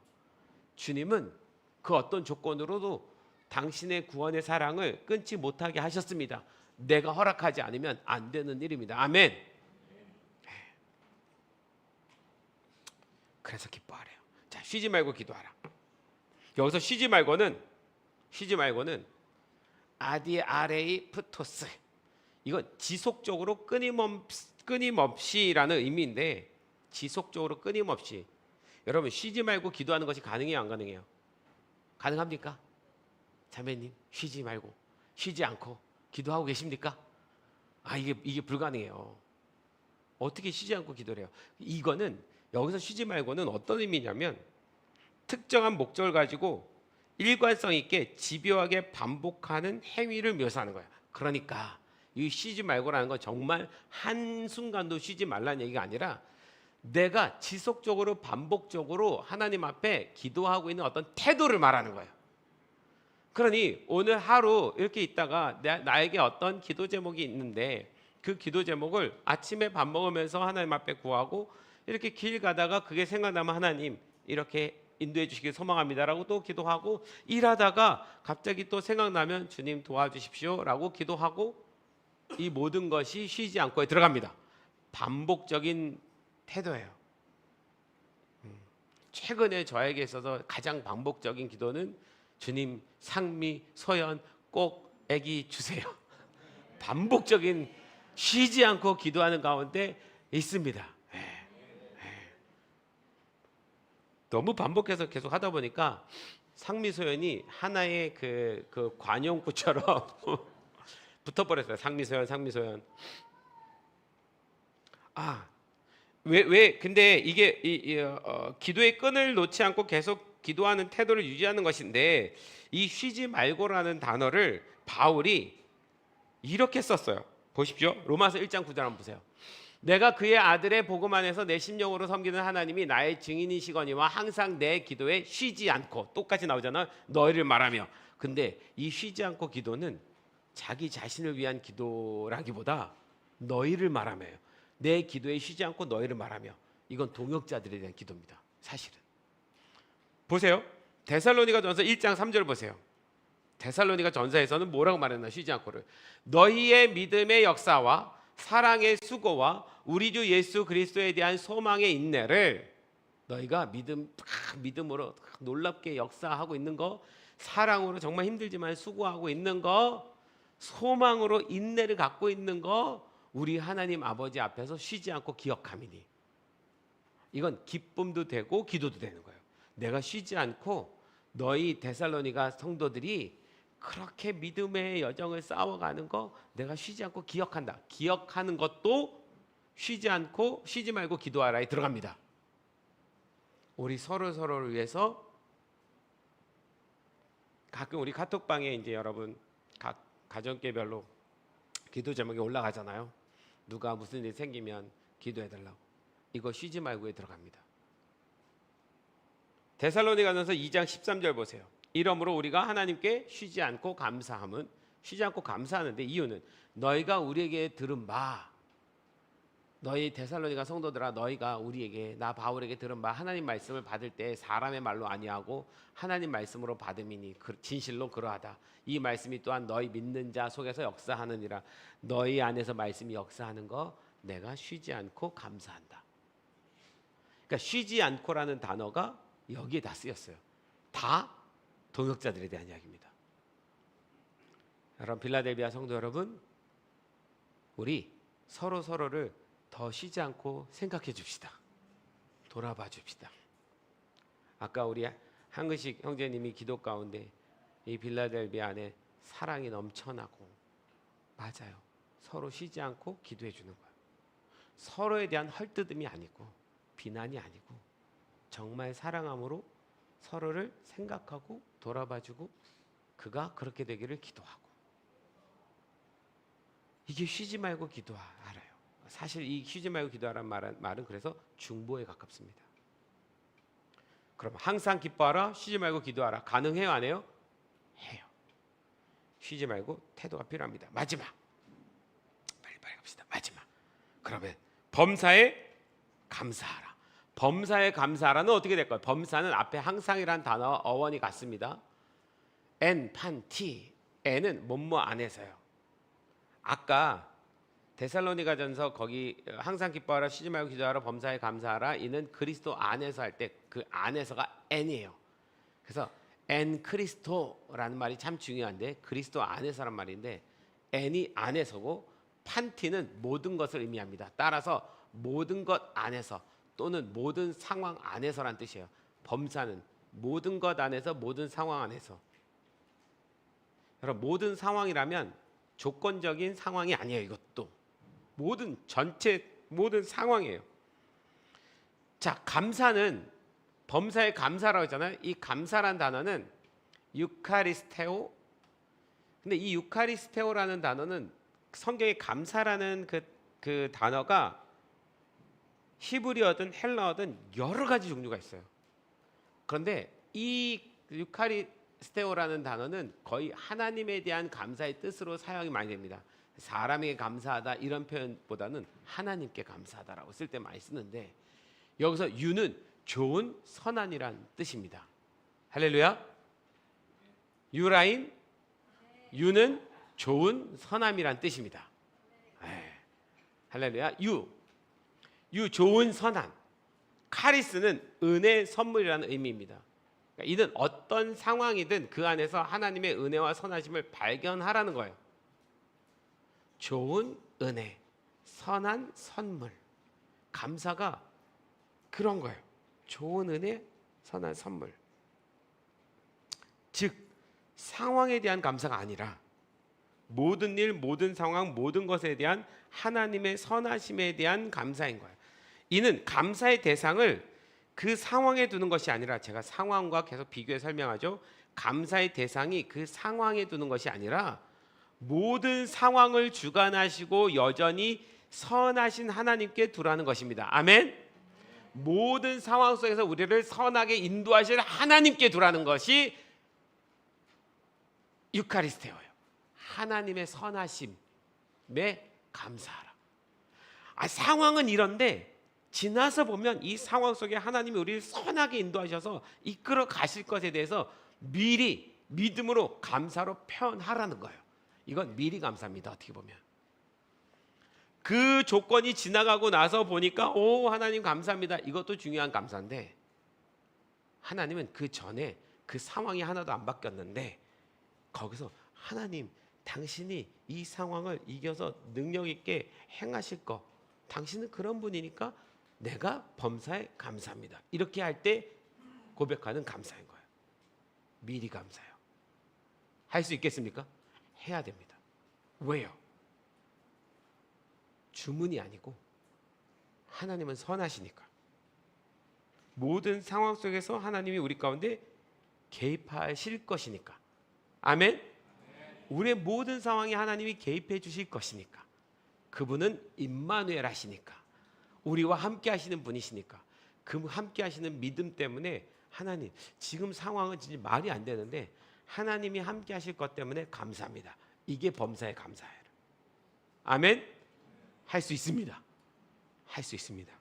주님은 그 어떤 조건으로도 당신의 구원의 사랑을 끊지 못하게 하셨습니다. 내가 허락하지 않으면 안 되는 일입니다. 아멘. 그래서 기뻐하래요. 자, 쉬지 말고 기도하라. 여기서 쉬지 말고는 아디아레이 프토스, 이건 지속적으로 끊임없이라는 의미인데, 지속적으로 끊임없이. 여러분, 쉬지 말고 기도하는 것이 가능해요, 안 가능해요? 가능합니까? 자매님, 쉬지 말고, 쉬지 않고 기도하고 계십니까? 이게 불가능해요. 어떻게 쉬지 않고 기도를 해요? 이거는, 여기서 쉬지 말고는 어떤 의미냐면, 특정한 목적을 가지고 일관성 있게 집요하게 반복하는 행위를 묘사하는 거예요. 그러니까 이 쉬지 말고라는 건 정말 한순간도 쉬지 말라는 얘기가 아니라, 내가 지속적으로 반복적으로 하나님 앞에 기도하고 있는 어떤 태도를 말하는 거예요. 그러니 오늘 하루 이렇게 있다가 나에게 어떤 기도 제목이 있는데, 그 기도 제목을 아침에 밥 먹으면서 하나님 앞에 구하고, 이렇게 길 가다가 그게 생각나면 하나님 이렇게 인도해 주시길 소망합니다라고 또 기도하고, 일하다가 갑자기 또 생각나면 주님 도와주십시오라고 기도하고, 이 모든 것이 쉬지 않고에 들어갑니다. 반복적인 태도예요. 최근에 저에게 있어서 가장 반복적인 기도는, 주님 상미 소연 꼭 아기 주세요. 반복적인, 쉬지 않고 기도하는 가운데 있습니다. 너무 반복해서 계속 하다 보니까 상미소연이 하나의 그 관용구처럼 붙어버렸어요. 상미소연. 근데 이게 기도의 끈을 놓지 않고 계속 기도하는 태도를 유지하는 것인데, 이 쉬지 말고라는 단어를 바울이 이렇게 썼어요. 보십시오. 로마서 1장 9절 한번 보세요. 내가 그의 아들의 복음 안에서 내 심령으로 섬기는 하나님이 나의 증인이시거니와 항상 내 기도에 쉬지 않고, 똑같이 나오잖아요. 너희를 말하며. 근데 이 쉬지 않고 기도는 자기 자신을 위한 기도라기보다 너희를 말하며요. 내 기도에 쉬지 않고 너희를 말하며. 이건 동역자들에 대한 기도입니다. 사실은. 보세요. 데살로니가 전서 1장 3절 보세요. 데살로니가 전서에서는 뭐라고 말했나? 쉬지 않고를. 너희의 믿음의 역사와 사랑의 수고와 우리 주 예수 그리스도에 대한 소망의 인내를, 너희가 믿음으로 놀랍게 역사하고 있는 거, 사랑으로 정말 힘들지만 수고하고 있는 거, 소망으로 인내를 갖고 있는 거, 우리 하나님 아버지 앞에서 쉬지 않고 기억함이니. 이건 기쁨도 되고 기도도 되는 거예요. 내가 쉬지 않고 너희 데살로니가 성도들이 그렇게 믿음의 여정을 싸워가는 거 내가 쉬지 않고 기억한다. 기억하는 것도 쉬지 말고 기도하라에 들어갑니다. 우리 서로를 위해서, 가끔 우리 카톡방에 이제 여러분 각 가정계별로 기도 제목이 올라가잖아요. 누가 무슨 일이 생기면 기도해달라고. 이거 쉬지 말고에 들어갑니다. 데살로니가전서 2장 13절 보세요. 이러므로 우리가 하나님께 쉬지 않고 감사함은, 쉬지 않고 감사하는데 이유는 너희가 우리에게 들은 바, 너희 데살로니가 성도들아, 너희가 우리에게, 나 바울에게 들은 바 하나님 말씀을 받을 때 사람의 말로 아니하고 하나님 말씀으로 받음이니 진실로 그러하다. 이 말씀이 또한 너희 믿는 자 속에서 역사하느니라. 너희 안에서 말씀이 역사하는 거 내가 쉬지 않고 감사한다. 그러니까 쉬지 않고라는 단어가 여기에 다 쓰였어요. 다 동역자들에 대한 이야기입니다. 여러분, 빌라델비아 성도 여러분, 우리 서로를 더 쉬지 않고 생각해 줍시다. 돌아봐 줍시다. 아까 우리 한글식 형제님이 기도 가운데 이 빌라델비아 안에 사랑이 넘쳐나고, 맞아요. 서로 쉬지 않고 기도해 주는 거예요. 서로에 대한 헐뜯음이 아니고 비난이 아니고 정말 사랑함으로 서로를 생각하고 돌아봐주고, 그가 그렇게 되기를 기도하고. 이게 쉬지 말고 기도하라요. 사실 이 쉬지 말고 기도하라는 말은 그래서 중보에 가깝습니다. 그럼 항상 기뻐하라, 쉬지 말고 기도하라. 가능해요, 안 해요? 해요. 쉬지 말고 태도가 필요합니다. 마지막, 빨리 갑시다. 마지막. 그러면 범사에 감사하라. 범사에 감사하라는 어떻게 될까요? 범사는 앞에 항상이란 단어 어원이 같습니다. 엔, 판, 티. 엔은 뭐뭐 안에서요. 아까 데살로니가전서 거기 항상 기뻐하라, 쉬지 말고 기도하라, 범사에 감사하라, 이는 그리스도 안에서 할 때 그 안에서가 엔이에요. 그래서 엔 크리스토라는 말이 참 중요한데, 그리스도 안에서란 말인데 엔이 안에서고 판티는 모든 것을 의미합니다. 따라서 모든 것 안에서 또는 모든 상황 안에서란 뜻이에요. 범사는 모든 것 안에서, 모든 상황 안에서. 여러분, 모든 상황이라면 조건적인 상황이 아니에요. 이것도 모든 전체 모든 상황이에요. 자, 감사는 범사에 감사라고 했잖아요. 이 감사란 단어는 유카리스테오. 근데 이 유카리스테오라는 단어는 성경에 감사라는 그 단어가 히브리어든 헬라어든 여러 가지 종류가 있어요. 그런데 이 유카리스테오라는 단어는 거의 하나님에 대한 감사의 뜻으로 사용이 많이 됩니다. 사람에게 감사하다 이런 표현보다는 하나님께 감사하다라고 쓸 때 많이 쓰는데, 여기서 유는 좋은 선한이란 뜻입니다. 할렐루야. 유라인, 유는 좋은 선함이란 뜻입니다. 할렐루야. 유 좋은 선한. 카리스는 은혜 선물이라는 의미입니다. 그러니까 이든 어떤 상황이든 그 안에서 하나님의 은혜와 선하심을 발견하라는 거예요. 좋은 은혜, 선한 선물. 감사가 그런 거예요. 좋은 은혜, 선한 선물. 즉 상황에 대한 감사가 아니라 모든 일, 모든 상황, 모든 것에 대한 하나님의 선하심에 대한 감사인 거예요. 이는 감사의 대상을 그 상황에 두는 것이 아니라, 제가 상황과 계속 비교해 설명하죠. 감사의 대상이 그 상황에 두는 것이 아니라 모든 상황을 주관하시고 여전히 선하신 하나님께 두라는 것입니다. 아멘. 모든 상황 속에서 우리를 선하게 인도하실 하나님께 두라는 것이 유카리스테오예요. 하나님의 선하심에 감사하라. 상황은 이런데 지나서 보면 이 상황 속에 하나님이 우리를 선하게 인도하셔서 이끌어 가실 것에 대해서 미리 믿음으로 감사로 표현하라는 거예요. 이건 미리 감사입니다. 어떻게 보면 그 조건이 지나가고 나서 보니까 오 하나님 감사합니다. 이것도 중요한 감사인데, 하나님은 그 전에 그 상황이 하나도 안 바뀌었는데 거기서 하나님 당신이 이 상황을 이겨서 능력 있게 행하실 거, 당신은 그런 분이니까 내가 범사에 감사합니다. 이렇게 할 때 고백하는 감사인 거예요. 미리 감사요. 할 수 있겠습니까? 해야 됩니다. 왜요? 주문이 아니고 하나님은 선하시니까. 모든 상황 속에서 하나님이 우리 가운데 개입하실 것이니까. 아멘. 우리의 모든 상황에 하나님이 개입해 주실 것이니까. 그분은 임마누엘 하시니까, 우리와 함께 하시는 분이시니까, 그 함께 하시는 믿음 때문에 하나님 지금 상황은 진짜 말이 안 되는데 하나님이 함께 하실 것 때문에 감사합니다. 이게 범사의 감사예요. 아멘. 할 수 있습니다. 할 수 있습니다.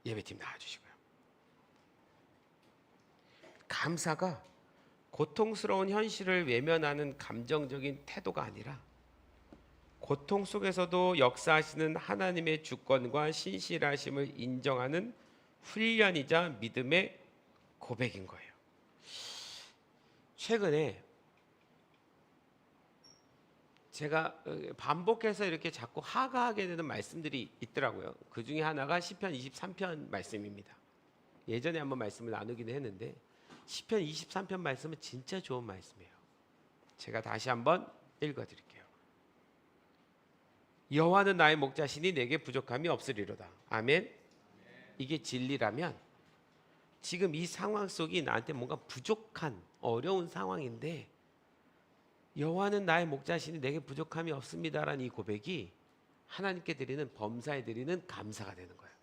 예배팀 나와주시고요. 감사가 고통스러운 현실을 외면하는 감정적인 태도가 아니라 고통 속에서도 역사하시는 하나님의 주권과 신실하심을 인정하는 훈련이자 믿음의 고백인 거예요. 최근에 제가 반복해서 이렇게 자꾸 하가하게 되는 말씀들이 있더라고요. 그 중에 하나가 시편 23편 말씀입니다. 예전에 한번 말씀을 나누기도 했는데 시편 23편 말씀은 진짜 좋은 말씀이에요. 제가 다시 한번 읽어드릴게요. 여호와는 나의 목자시니 내게 부족함이 없으리로다. 아멘. 이게 진리라면 지금 이 상황 속이 나한테 뭔가 부족한 어려운 상황인데 여호와는 나의 목자시니 내게 부족함이 없습니다라는 이 고백이 하나님께 드리는, 범사에 드리는 감사가 되는 거예요.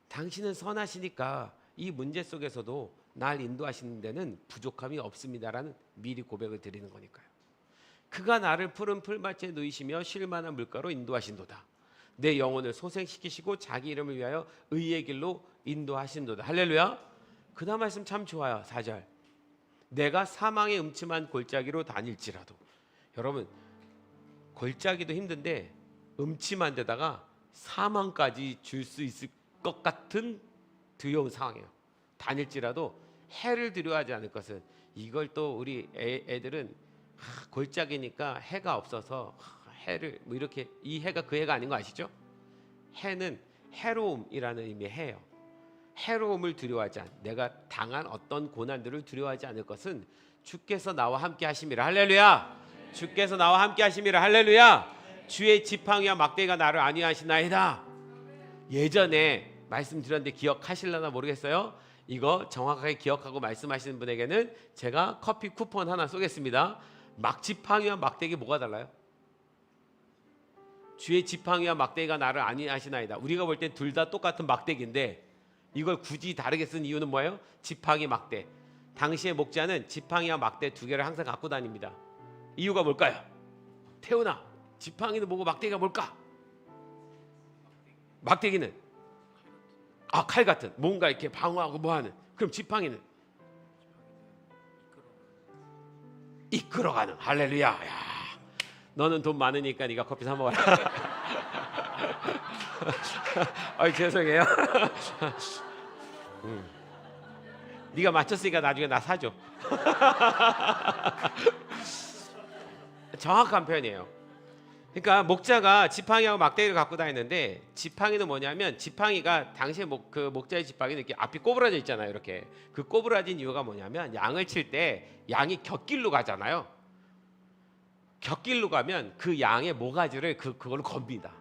당신은 선하시니까 이 문제 속에서도 날 인도하시는 데는 부족함이 없습니다라는 미리 고백을 드리는 거니까요. 그가 나를 푸른 풀밭에 누이시며 쉴 만한 물가로 인도하신도다. 내 영혼을 소생시키시고 자기 이름을 위하여 의의 길로 인도하신도다. 할렐루야. 그 다음 말씀 참 좋아요. 4절. 내가 사망의 음침한 골짜기로 다닐지라도. 여러분, 골짜기도 힘든데 음침한 데다가 사망까지 줄 수 있을 것 같은 두려운 상황이에요. 다닐지라도 해를 두려워하지 않을 것은. 이걸 또 우리 애들은 골짜기니까 해가 없어서 해를 뭐 이렇게, 이 해가 그 해가 아닌 거 아시죠? 해는 해로움이라는 의미의 해예요. 해로움을 두려워하지 않, 내가 당한 어떤 고난들을 두려워하지 않을 것은 주께서 나와 함께 하심이라. 할렐루야. 주께서 나와 함께 하심이라. 할렐루야. 주의 지팡이와 막대기가 나를 안위하시나이다. 예전에 말씀드렸는데 기억하실려나 모르겠어요. 이거 정확하게 기억하고 말씀하시는 분에게는 제가 커피 쿠폰 하나 쏘겠습니다. 지팡이와 막대기 뭐가 달라요? 주의 지팡이와 막대기가 나를 안위하시나이다. 우리가 볼 땐 둘 다 똑같은 막대기인데 이걸 굳이 다르게 쓴 이유는 뭐예요? 지팡이, 막대. 당시의 목자는 지팡이와 막대 두 개를 항상 갖고 다닙니다. 이유가 뭘까요? 태훈아, 지팡이는 뭐고 막대기가 뭘까? 막대기는 칼 같은, 뭔가 이렇게 방어하고 뭐하는. 그럼 지팡이는 이끌어가는. 할렐루야. 야, 너는 돈 많으니까 네가 커피 사 먹어라. 죄송해요. 네가 맞췄으니까 나중에 나 사줘. 정확한 표현이에요. 그러니까 목자가 지팡이하고 막대기를 갖고 다니는데, 지팡이는 뭐냐면, 지팡이가 당시에 그 목자의 지팡이는 이렇게 앞이 꼬부라져 있잖아요. 이렇게 그 꼬부라진 이유가 뭐냐면, 양을 칠 때 양이 곁길로 가잖아요. 곁길로 가면 그 양의 모가지를 그걸로 겁니다.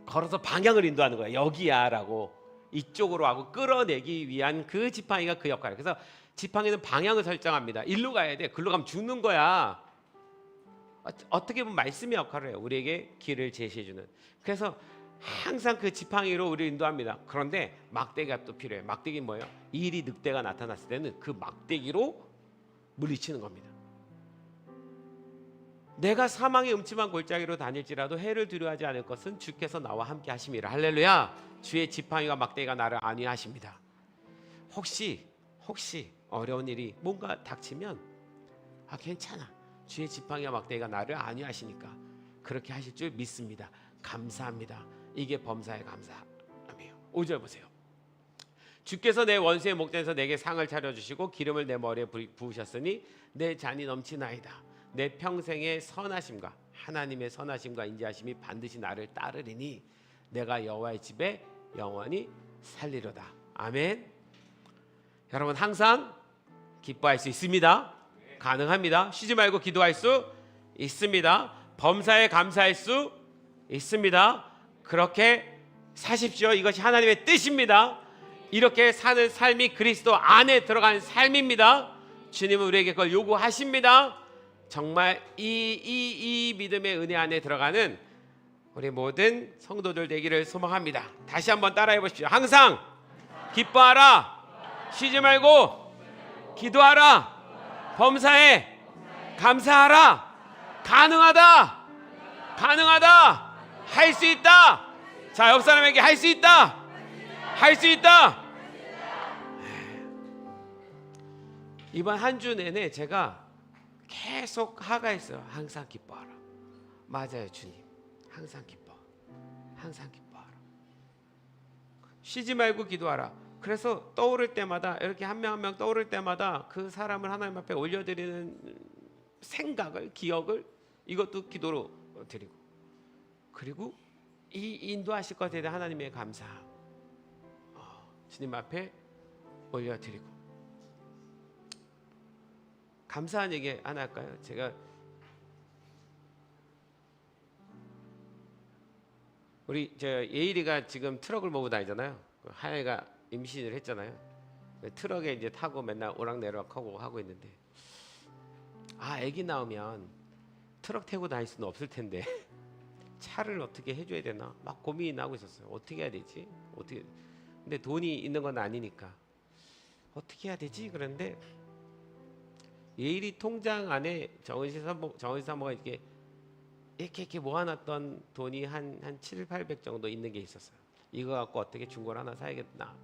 걸어서 방향을 인도하는 거예요. 여기야라고, 이쪽으로 하고 끌어내기 위한 그 지팡이가 그 역할이에요. 그래서 지팡이는 방향을 설정합니다. 일로 가야 돼. 글로 가면 죽는 거야. 어떻게 보면 말씀의 역할을 해요. 우리에게 길을 제시해주는. 그래서 항상 그 지팡이로 우리를 인도합니다. 그런데 막대기가 또 필요해요. 막대기는 뭐예요? 일이 늑대가 나타났을 때는 그 막대기로 물리치는 겁니다. 내가 사망의 음침한 골짜기로 다닐지라도 해를 두려워하지 않을 것은 주께서 나와 함께 하심이라. 할렐루야. 주의 지팡이와 막대기가 나를 안위하십니다. 혹시 어려운 일이 뭔가 닥치면 괜찮아. 주의 지팡이와 막대기가 나를 안위하시니까 그렇게 하실 줄 믿습니다. 감사합니다. 이게 범사의 감사함이에요. 5절 보세요. 주께서 내 원수의 목전에서 내게 상을 차려주시고 기름을 내 머리에 부으셨으니 내 잔이 넘치나이다. 내 평생의 선하심과 하나님의 선하심과 인자하심이 반드시 나를 따르리니 내가 여호와의 집에 영원히 살리로다. 아멘. 여러분, 항상 기뻐할 수 있습니다. 가능합니다. 쉬지 말고 기도할 수 있습니다. 범사에 감사할 수 있습니다. 그렇게 사십시오. 이것이 하나님의 뜻입니다. 이렇게 사는 삶이 그리스도 안에 들어간 삶입니다. 주님은 우리에게 그걸 요구하십니다. 정말 이 믿음의 은혜 안에 들어가는 우리 모든 성도들 되기를 소망합니다. 다시 한번 따라해 보십시오. 항상 기뻐하라. 쉬지 말고 기도하라. 범사에 감사하라. 가능하다. 할 수 있다. 자, 옆 사람에게 할 수 있다. 이번 한 주 내내 제가 계속 하가했어요. 항상 기뻐하라. 맞아요, 주님. 항상 기뻐하라. 쉬지 말고 기도하라. 그래서 떠오를 때마다, 이렇게 한 명 한 명 떠오를 때마다 그 사람을 하나님 앞에 올려드리는 생각을, 기억을, 이것도 기도로 드리고, 그리고 이 인도하실 것에 대한 하나님의 감사, 주님 앞에 올려드리고. 감사한 얘기 하나 할까요? 제가 우리 예일이가 지금 트럭을 몰고 다니잖아요. 하영이가 임신을 했잖아요. 트럭에 이제 타고 맨날 오락내락 하고 있는데, 아기 나오면 트럭 태고 다닐 수는 없을 텐데 차를 어떻게 해줘야 되나 막 고민이 나고 있었어요. 어떻게 해야 되지? 근데 돈이 있는 건 아니니까 어떻게 해야 되지? 그런데 예일이 통장 안에 정은시 사모가 이렇게 이렇게 모아놨던 돈이 한 7, 800 정도 있는 게 있었어요. 이거 갖고 어떻게 중고를 하나 사야겠나.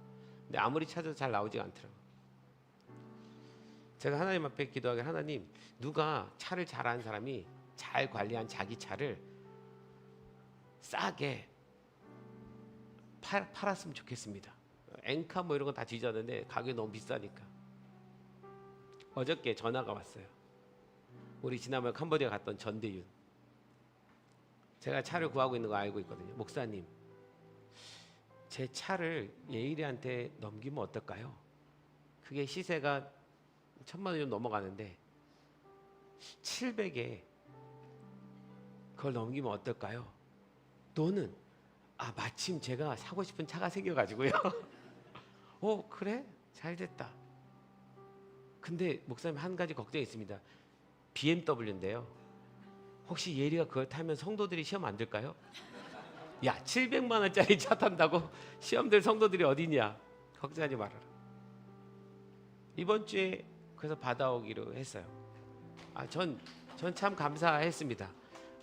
근데 아무리 찾아도 잘 나오지가 않더라고요. 제가 하나님 앞에 기도하길, 하나님, 누가 차를 잘하는 사람이 잘 관리한 자기 차를 싸게 팔았으면 좋겠습니다. 엔카 뭐 이런 거 다 뒤졌는데 가격이 너무 비싸니까. 어저께 전화가 왔어요. 우리 지난번에 캄보디아 갔던 전대윤. 제가 차를 구하고 있는 거 알고 있거든요. 목사님, 제 차를 예일이한테 넘기면 어떨까요? 그게 시세가 1000만 원 좀 넘어가는데 700에 그걸 넘기면 어떨까요? 너는 마침 제가 사고 싶은 차가 생겨가지고요. 그래? 잘 됐다. 근데 목사님, 한 가지 걱정이 있습니다. BMW인데요. 혹시 예리가 그걸 타면 성도들이 시험 안 들까요? 야, 700만 원짜리 차 탄다고 시험 들 성도들이 어디냐? 걱정하지 말아라. 이번 주에 그래서 받아오기로 했어요. 전 참 감사했습니다.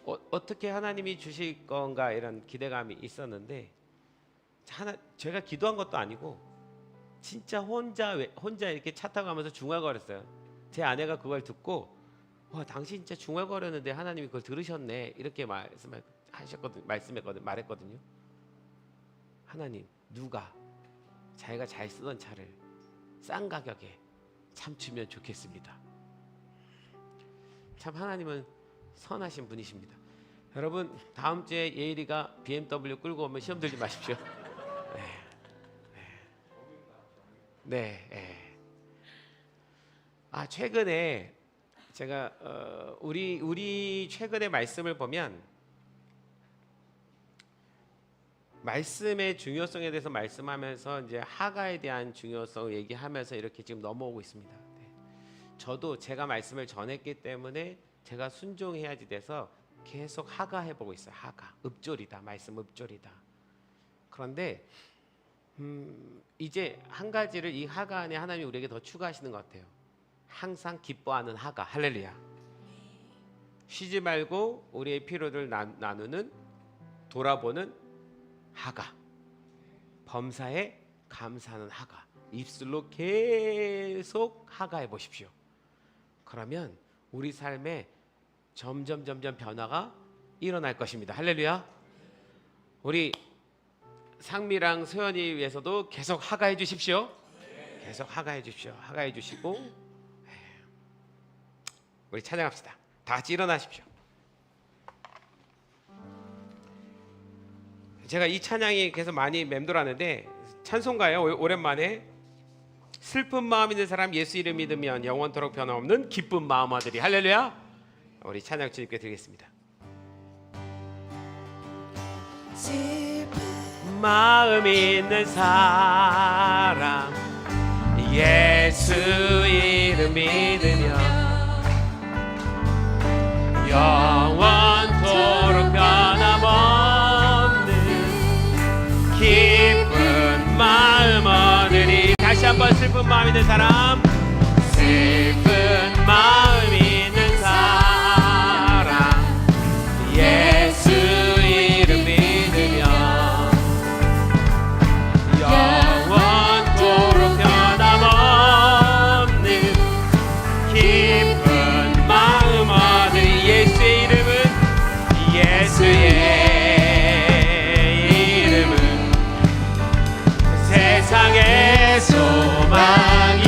어떻게 하나님이 주실 건가 이런 기대감이 있었는데, 제가 기도한 것도 아니고 진짜 혼자 이렇게 차 타고 가면서 중얼거렸어요. 제 아내가 그걸 듣고, 와, 당신 진짜 중얼거렸는데 하나님이 그걸 들으셨네, 이렇게 말했거든요. 하나님, 누가 자기가 잘 쓰던 차를 싼 가격에 참 주면 좋겠습니다. 참 하나님은 선하신 분이십니다. 여러분, 다음 주에 예일이가 BMW 끌고 오면 시험 들지 마십시오. 네. 최근에 제가 우리 최근의 말씀을 보면 말씀의 중요성에 대해서 말씀하면서 이제 하가에 대한 중요성을 얘기하면서 이렇게 지금 넘어오고 있습니다. 네. 저도 제가 말씀을 전했기 때문에 제가 순종해야지 돼서 계속 하가 해보고 있어요. 하가, 읍조리다, 말씀 읍조리다. 그런데 이제 한 가지를 이 하가 안에 하나님이 우리에게 더 추가하시는 것 같아요. 항상 기뻐하는 하가. 할렐루야. 쉬지 말고 우리의 필요를 나누는, 돌아보는 하가. 범사에 감사하는 하가. 입술로 계속 하가해 보십시오. 그러면 우리 삶에 점점 변화가 일어날 것입니다. 할렐루야. 우리 상미랑 소연이 위해서도 계속 하가해 주십시오. 계속 하가해 주십시오. 하가해 주시고, 우리 찬양합시다. 다 같이 일어나십시오. 제가 이 찬양이 계속 많이 맴돌았는데, 찬송가예요. 오랜만에. 슬픈 마음 있는 사람 예수 이름 믿으면 영원토록 변함없는 기쁜 마음 아들이. 할렐루야. 우리 찬양 주님께 드리겠습니다. 슬픈 마음 있는 사람 예수 이름 믿으면 영원토록 변함없는 기쁜 마음 얻으리. 다시 한번 슬픈 마음 있는 사람, 슬픈 마음 있는 사람 예수 이름 믿으면 영원토록 변함없는 기쁜 마음 얻으리. 예수의 이름은 세상의 소망이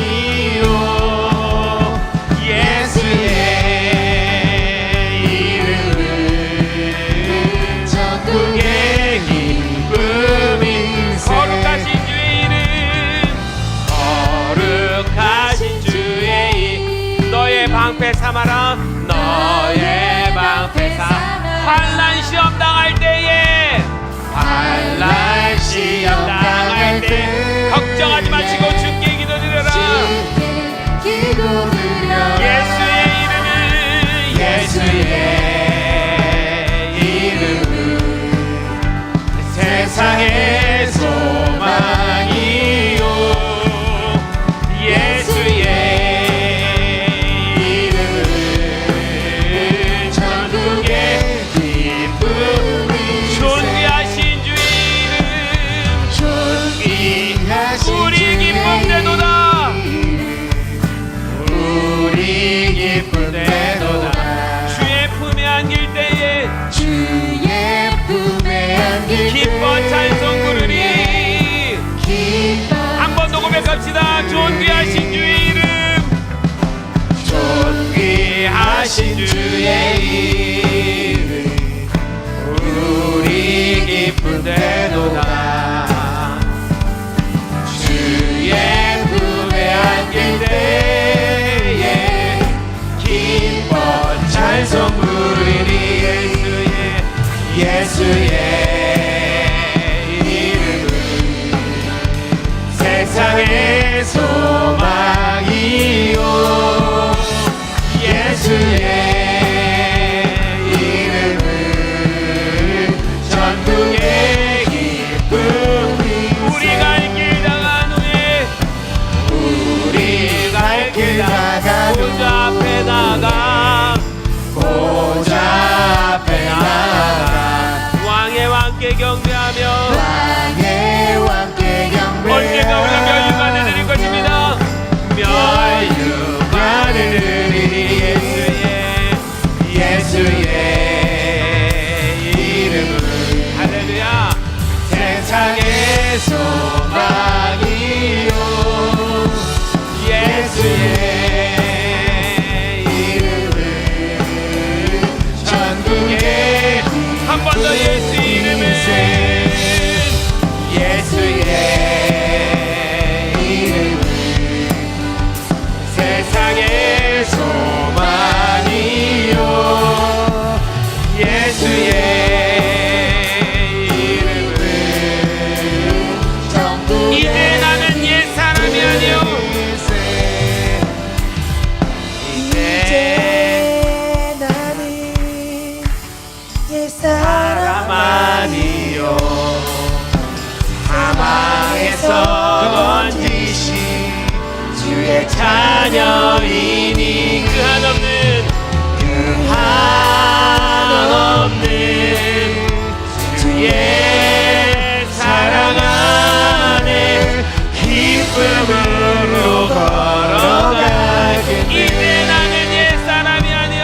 하신 주의 이름 우리 기쁜대도다. 주의 품에 안길 때에 기뻐 찬송 부르리. 예수의 이름은 세상의 소망이요. 예수의 이름은 전국의 기쁨이. 우리 갈 길 나간 후에 우리 갈 길 나가 보좌 앞에 나가 보좌 앞에 나가 왕의 왕께 경배하며 왕의 왕께 경배하며 언제가 우리가 면류관을 드릴 것입니다. 면류관을 드리리. 예수의 이름은 할렐루야 세상의 소망이요. 예수의 이름은 전국의 한 번 더 예수 이름은 예수의 이름은 세상의 소망이요. 예수의 이름은 이제 나는 옛사람이 아니요 이제 나는 옛사람 아니요 사망에서 건지신 주의 자녀이니 그 한없는 주의 사랑 안에 기쁨으로 걸어가겠네. 이제 나는 옛사람이 아니요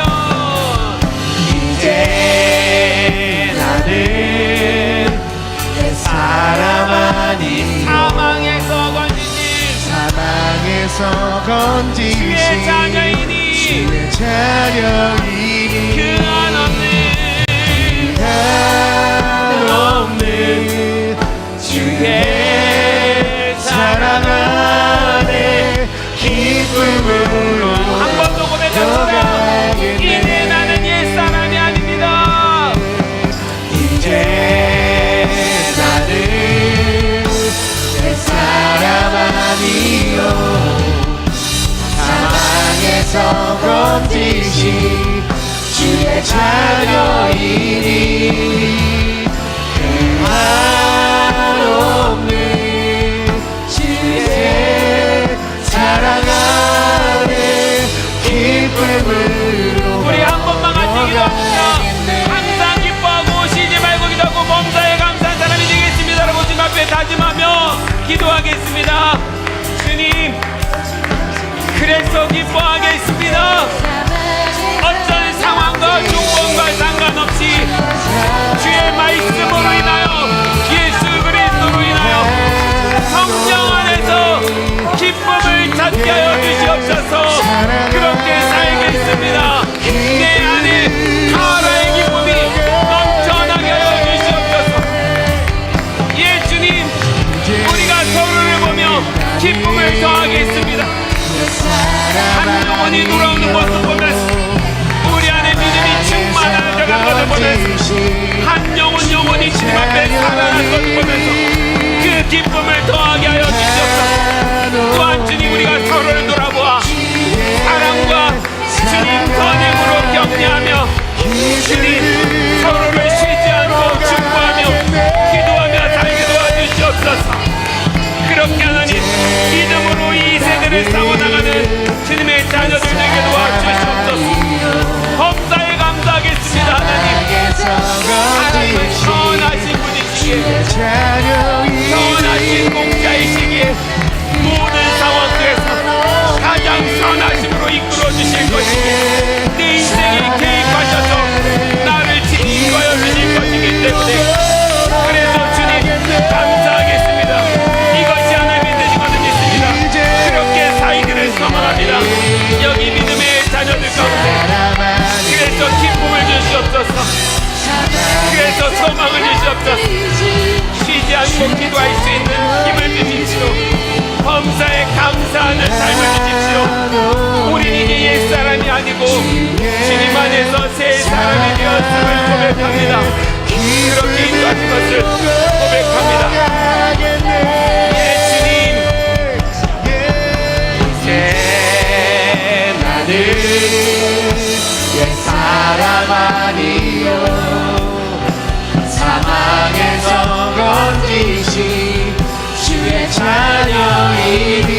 이제 나는 옛사람 아니 사망에서 건지신 주의 자녀이니 그 한없는 주의 사랑 안에 기쁨으로 한 번 더 고백합시다. 이제 나는 옛사람이 아닙니다. 이제 나는 옛사람 아니요 사망에서 건지신 주의 자녀이니 그 한없는 주의 사랑 안에 기쁨으로 우리 한 번만 같이 기도합시다. 항상 기뻐하고 쉬지 말고 기도하고 범사에 감사한 사람이 되겠습니다. 여러분 주님 앞에 다짐하며 기도하겠습니다. 주님 그래서 기뻐하겠습니다. 어떤 상황과 조건과 상관없이 주의 말씀으로 인하여 예수 그리스도로 인하여 성령 안에서 기쁨을 찾게 하여 주시옵소서. 그렇게 살겠습니다. 내 안에 하나의 기쁨이 넘쳐나게 하여 주시옵소서. 예 주님 우리가 서로를 보며 기쁨을 더하겠습니다. 한 영혼이 돌아오는 모습 보면서 우리 안에 믿음이 충만해져간 것을 보면서 한 영혼이 주님 앞에 살아난 것을 보면서 그 기쁨을 더하게 하여 주시옵소서. 또한 주님 우리가 서로를 돌아보아 사랑과 주님 선행으로 격려하며 주님 서로를 쉬지 않고 축복하며 기도하며 살게 도와주시옵소서. 그렇게 하나님 믿음으로 이 세대를 싸워나가는 주님의 자녀들 되게 도와주시옵소서. 범사에 감사하겠습니다. 하나님은 선하신 분이시기에 선하신 공자이시기에 모든 상황 속에서 가장 선하심으로 이끌어 주실 것이기에 내 인생에 개입하셔서 나를 지키하여 주실 것이기 때문에 그래서 주님 감사하겠습니다. 이것이 하나님의 뜻인 것을 믿습니다. 그렇게 사이들을 소망합니다. 여기 믿음의 자녀들 가운데 넘치는 삶을 주십시오. 우리는 이제 옛사람이 아니고 주님 안에서 새 사람이 되었음을 고백합니다. 그렇게 인도하신 것을 고백합니다. 예 주님, 이제 나는 옛사람 아니요 사망에서 건지신 주의 자녀이니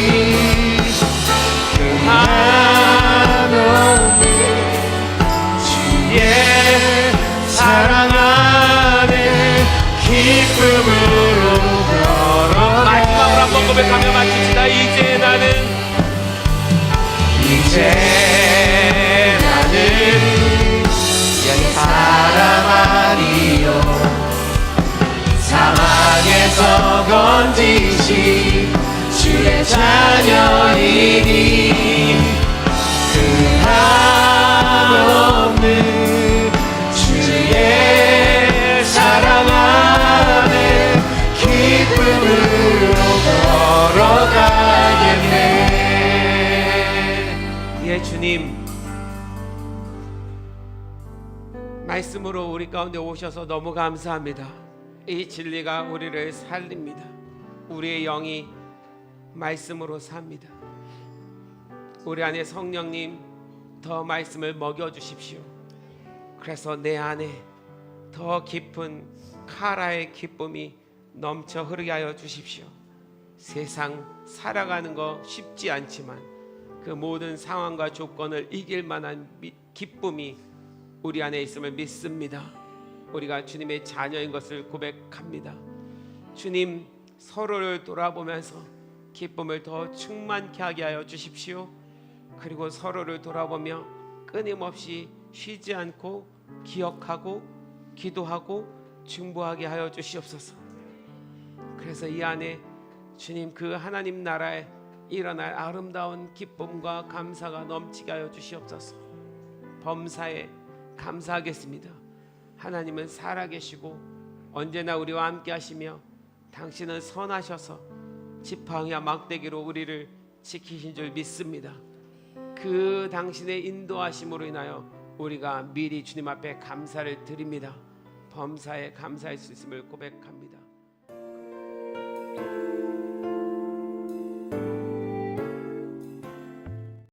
그 한없는 주의 사랑 안에 기쁨으로 걸어가. 마지막으로 한번 고백하며 마칩시다. 이제 나는 옛사람 아니요 사망에서 건지신 주의 자녀이니 그 한없는 주의 사랑 안에 기쁨으로 걸어가겠네. 예 주님, 말씀으로 우리 가운데 오셔서 너무 감사합니다. 이 진리가 우리를 살립니다. 우리의 영이 말씀으로 삽니다. 우리 안에 성령님 더 말씀을 먹여주십시오. 그래서 내 안에 더 깊은 카라의 기쁨이 넘쳐 흐르게 하여 주십시오. 세상 살아가는 거 쉽지 않지만 그 모든 상황과 조건을 이길 만한 기쁨이 우리 안에 있음을 믿습니다. 우리가 주님의 자녀인 것을 고백합니다. 주님, 서로를 돌아보면서 기쁨을 더 충만케 하게 하여 주십시오. 그리고 서로를 돌아보며 끊임없이 쉬지 않고 기억하고 기도하고 중보하게 하여 주시옵소서. 그래서 이 안에 주님 그 하나님 나라에 일어날 아름다운 기쁨과 감사가 넘치게 하여 주시옵소서. 범사에 감사하겠습니다. 하나님은 살아계시고 언제나 우리와 함께 하시며 당신은 선하셔서 지팡이와 막대기로 우리를 지키신 줄 믿습니다. 그 당신의 인도하심으로 인하여 우리가 미리 주님 앞에 감사를 드립니다. 범사에 감사할 수 있음을 고백합니다.